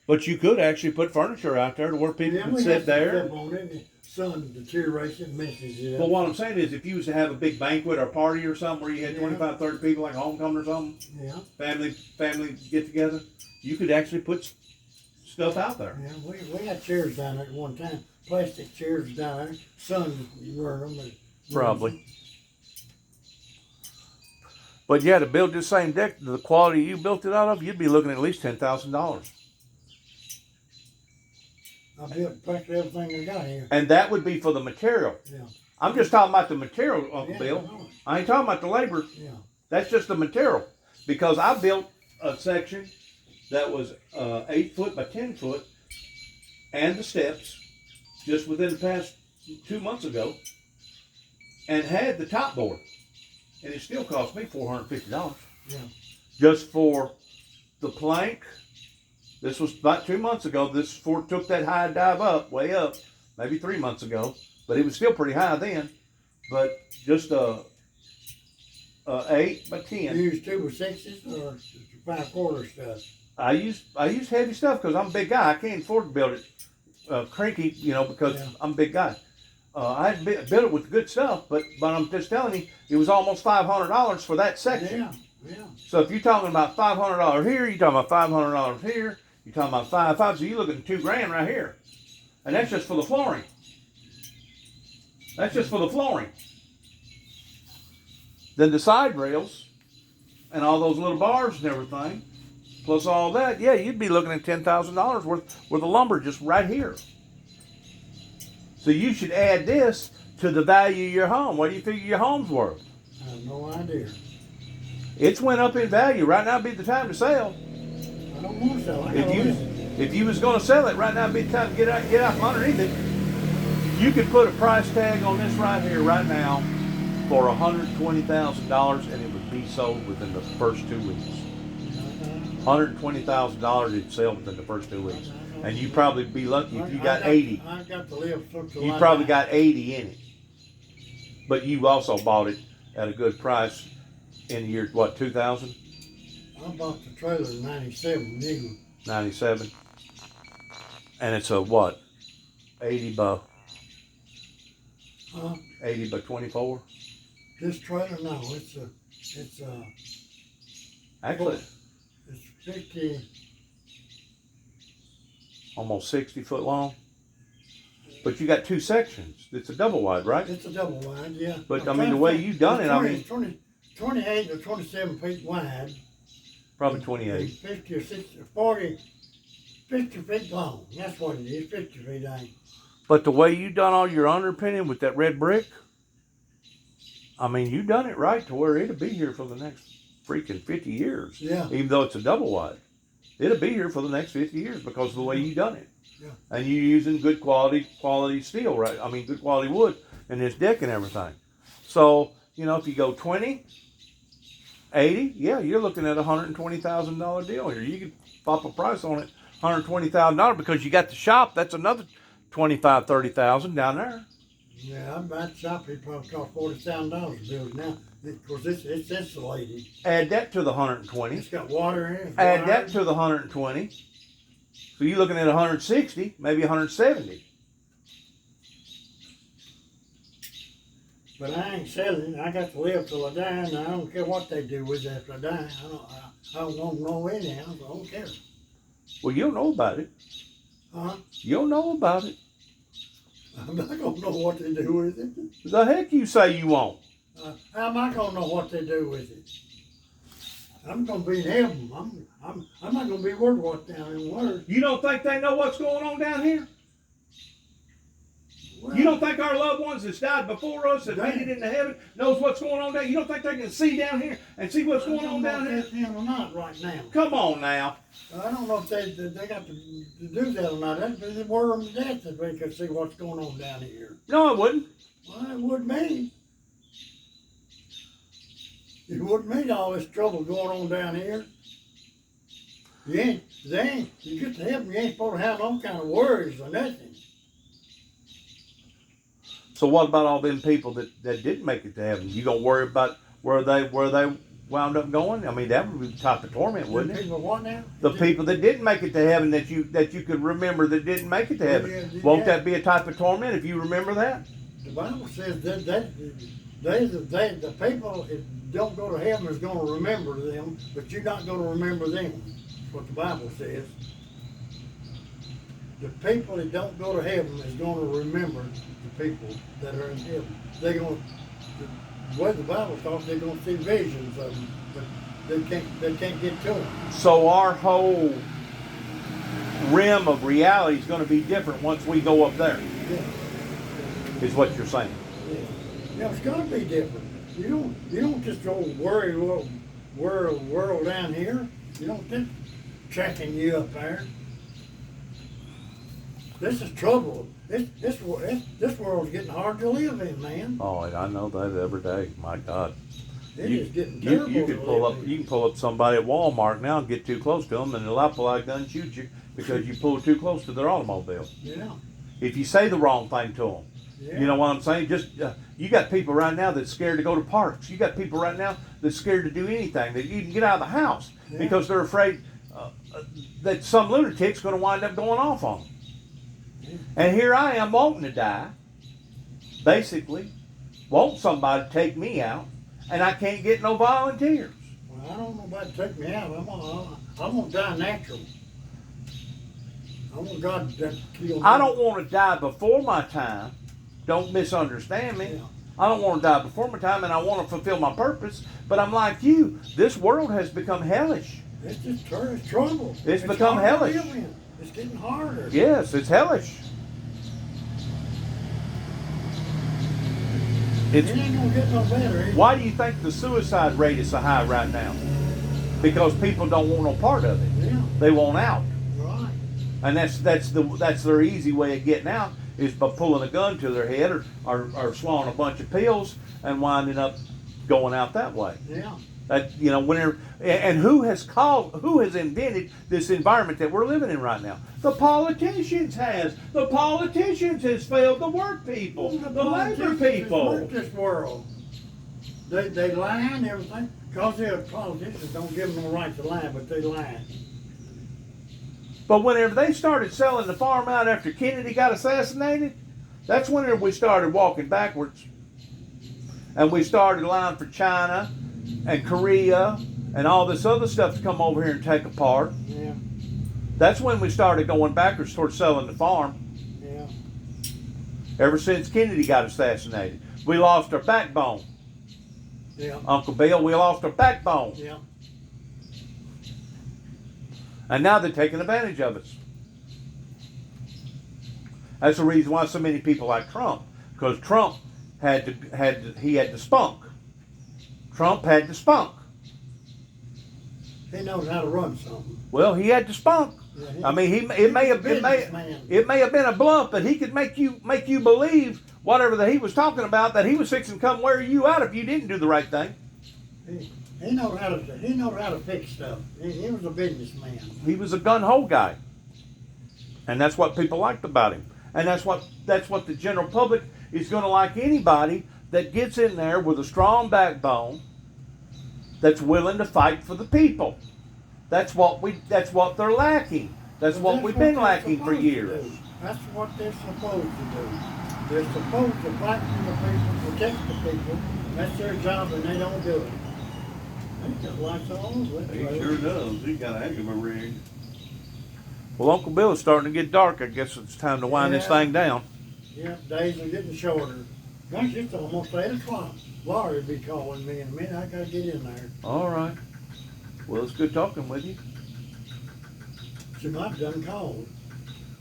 But you could actually put furniture out there to where people can we sit got some there. stuff on it. The sun deterioration messes it up. But what I'm saying is, if you was to have a big banquet or party or something where you had Yeah. 25, 30 people, like a homecoming or something, Yeah. family get together, you could actually put stuff out there. Yeah, we had chairs down there at one time, plastic chairs down there, sun burned them. Probably. But yeah, to build this same deck, the quality you built it out of, you'd be looking at least $10,000. I built practically everything I got here. And that would be for the material. Yeah. I'm just talking about the material, Uncle Yeah, Bill. I know. I ain't talking about the labor. Yeah. That's just the material. Because I built a section that was 8 foot by 10 foot and the steps just within the past 2 months ago and had the top board. And it still cost me $450. Yeah. Just for the plank. This was about 2 months ago. This fort took that high dive up, way up, maybe 3 months ago. But it was still pretty high then. But just a 8 by 10. You use 2x6s or 5/4 stuff? I use heavy stuff because I'm a big guy. I can't afford to build it cranky, because Yeah. I'm a big guy. I had built it with good stuff, but I'm just telling you, it was almost $500 for that section. Yeah, yeah. So if you're talking about $500 here, you're talking about $500 here, you're talking about five, so you're looking at $2,000 right here, and that's just for the flooring. That's just for the flooring. Then the side rails and all those little bars and everything, plus all that, yeah, you'd be looking at $10,000 worth of lumber just right here. So you should add this to the value of your home. What do you figure your home's worth? I have no idea. It's went up in value. Right now would be the time to sell. I don't want to sell. I gotta live. If you was going to sell it, right now would be the time to get out from underneath it. You could put a price tag on this right here, right now, for $120,000, and it would be sold within the first 2 weeks. $120,000 it'd sell within the first 2 weeks. And you'd probably be lucky if you got 80. I got to live till You I probably die. got 80 in it. But you also bought it at a good price in the year, what, 2000? I bought the trailer in '97, new. 97. And it's a what? 80 by Huh? 80 by 24? This trailer, no, it's Actually, it's 50. almost 60 foot long. But you got two sections. It's a double wide, right? It's a double wide, yeah. But, I'm I mean, the trying to way think. you done It's it, I mean- 28 or 27 feet wide. Probably and 28. 50 or 60, 40, 50 feet long. That's what it is, 50 feet ain't. But the way you done all your underpinning with that red brick, I mean, you done it right to where it'll be here for the next freaking 50 years. Yeah. Even though it's a double wide. It'll be here for the next 50 years because of the way you done it. Yeah. And you using good quality steel, right? I mean, good quality wood in this deck and everything. So, if you go 20, 80, yeah, you're looking at a $120,000 deal here. You could pop a price on it, $120,000, because you got the shop. That's another $25,000, $30,000 down there. Yeah, I'm about to shop. It probably cost $40,000 to build it now. Because it's insulated. Add that to the 120. It's got water in it. Add that to the 120. So you're looking at 160, maybe 170. But I ain't selling it. I got to live till I die, and I don't care what they do with it after I die. I don't want to know anyhow, so I don't care. Well, you don't know about it. Huh? You don't know about it. I'm not going to know what they do with it. The heck you say you won't? How am I going to know what they do with it? I'm going to be in heaven. I'm not going to be worried what's down in water. You don't think they know what's going on down here? Well, You don't think our loved ones that's died before us that made it into heaven knows what's going on down? You don't think they can see down here and see what's going on down here? That's or not right now. Come on now. I don't know if they got to do that or not. That'd be worry them to death if they could see what's going on down here. No, it wouldn't. Well, it would me. It wouldn't mean all this trouble going on down here. You get to heaven, you ain't supposed to have no kind of worries or nothing. So what about all them people that didn't make it to heaven? You gonna worry about where they wound up going? I mean, that would be the type of torment, wouldn't it? People what now? The people that didn't make it to heaven that you could remember that didn't make it to heaven. Yeah. Won't that be a type of torment if you remember that? The Bible says that the people that don't go to heaven is going to remember them, but you're not going to remember them. That's what the Bible says. the people that don't go to heaven is gonna remember the people that are in heaven. They're gonna, the way the Bible talks, they're gonna see visions of them, but they can't get to them. So our whole rim of reality is going to be different once we go up there, Yeah. is what you're saying. Yeah, it's gonna be different. You don't just go worry world down here. You don't think checking you up there. This is trouble. This world's getting hard to live in, man. Oh, I know that every day. My God. It is getting terrible. You can pull up. You can pull up somebody at Walmart now and get too close to them, and they'll pull out a gun and shoot you because you pull too close to their automobile. Yeah. If you say the wrong thing to them, Yeah. you know what I'm saying. Just you got people right now that's scared to go to parks. You got people right now that's scared to do anything. That even get out of the house Yeah. because they're afraid that some lunatic's going to wind up going off on them. And here I am wanting to die, basically, want somebody to take me out, and I can't get no volunteers. Well, I don't know about to take me out. I'm gonna die natural. I want God to kill me. I don't want to die before my time. Don't misunderstand me. Yeah. I don't want to die before my time, and I want to fulfill my purpose. But I'm like you. This world has become hellish. It's just trouble. It's become hard to hellish. live in. It's getting harder. Yes, it's hellish. It ain't gonna get no better. Why do you think the suicide rate is so high right now? Because people don't want no part of it. Yeah, They want out, right. and that's their easy way of getting out is by pulling a gun to their head or swallowing a bunch of pills and winding up going out that way. Yeah. That whenever and who has invented this environment that we're living in right now? The politicians has. The politicians has failed the work people, the labor people. Work this world. They lie and everything. Because they're politicians, don't give them the right to lie, but they lie. But whenever they started selling the farm out after Kennedy got assassinated, that's whenever we started walking backwards. And we started lying for China and Korea and all this other stuff to come over here and take apart. Yeah, That's when we started going backwards towards selling the farm. yeah. Ever since Kennedy got assassinated, we lost our backbone. Yeah, Uncle Bill, we lost our backbone. yeah. And now they're taking advantage of us. That's the reason why so many people like Trump. Because Trump had the spunk. Trump had the spunk. He knows how to run something. Well, he had the spunk. Yeah, I mean, it may have been a bluff, but he could make you believe whatever that he was talking about, that he was fixing to come wear you out if you didn't do the right thing. He knows how to fix stuff. He was a businessman. He was a gun-ho guy, and that's what people liked about him, and that's what the general public is going to like. Anybody that gets in there with a strong backbone, that's willing to fight for the people. That's what they're lacking. That's what we've been lacking for years. That's what they're supposed to do. They're supposed to fight for the people, protect the people. That's their job, and they don't do it. They just lights all over it. He sure does. He got a heck of a rig. Well, Uncle Bill, it's starting to get dark. I guess it's time to wind this thing down. Yeah, days are getting shorter. Gosh, it's almost 8 o'clock. Laurie will be calling me in a minute. I gotta get in there. All right. Well, it's good talking with you. She might have done called.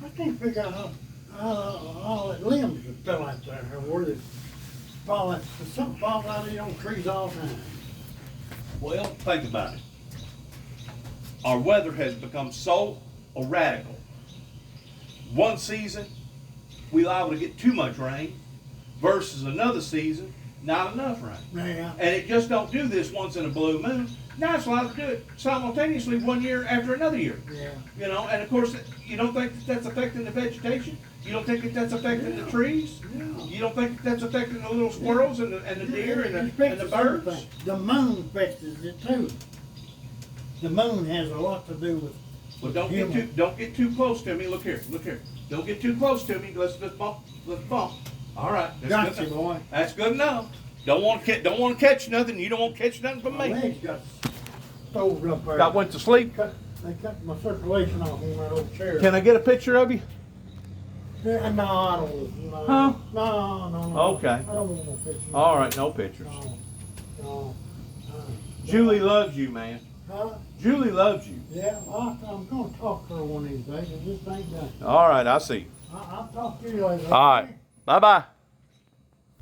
I can't figure out how all the limbs that fell out there, or where they fall out. Something falls out of these old trees all the time. Well, think about it. Our weather has become so radical. One season, we liable to get too much rain, versus another season, not enough rain. Yeah. And it just don't do this once in a blue moon. Now it's allowed to do it simultaneously one year after another year. Yeah. And of course, you don't think that's affecting the vegetation? You don't think that's affecting the trees? Yeah. You don't think that's affecting the little squirrels and the deer and the birds? Everything. The moon fixes it too. The moon has a lot to do with. Well, don't get too close to me. Look here. Don't get too close to me. Let's bump. All right. That's Gotcha, good boy. enough. That's good enough. Don't want to catch nothing. You don't want to catch nothing from My me. legs got stoved up there. Went to sleep. They cut my circulation off on that old chair. Can I get a picture of you? Yeah, no, I don't. No, Huh? no. Okay. I don't want no pictures. All right, no pictures. No. Julie loves you, man. Huh? Julie loves you. Yeah, well, I'm gonna talk to her one of these days. It just ain't done. All right, I see you. I'll talk to you later. All right. Bye-bye.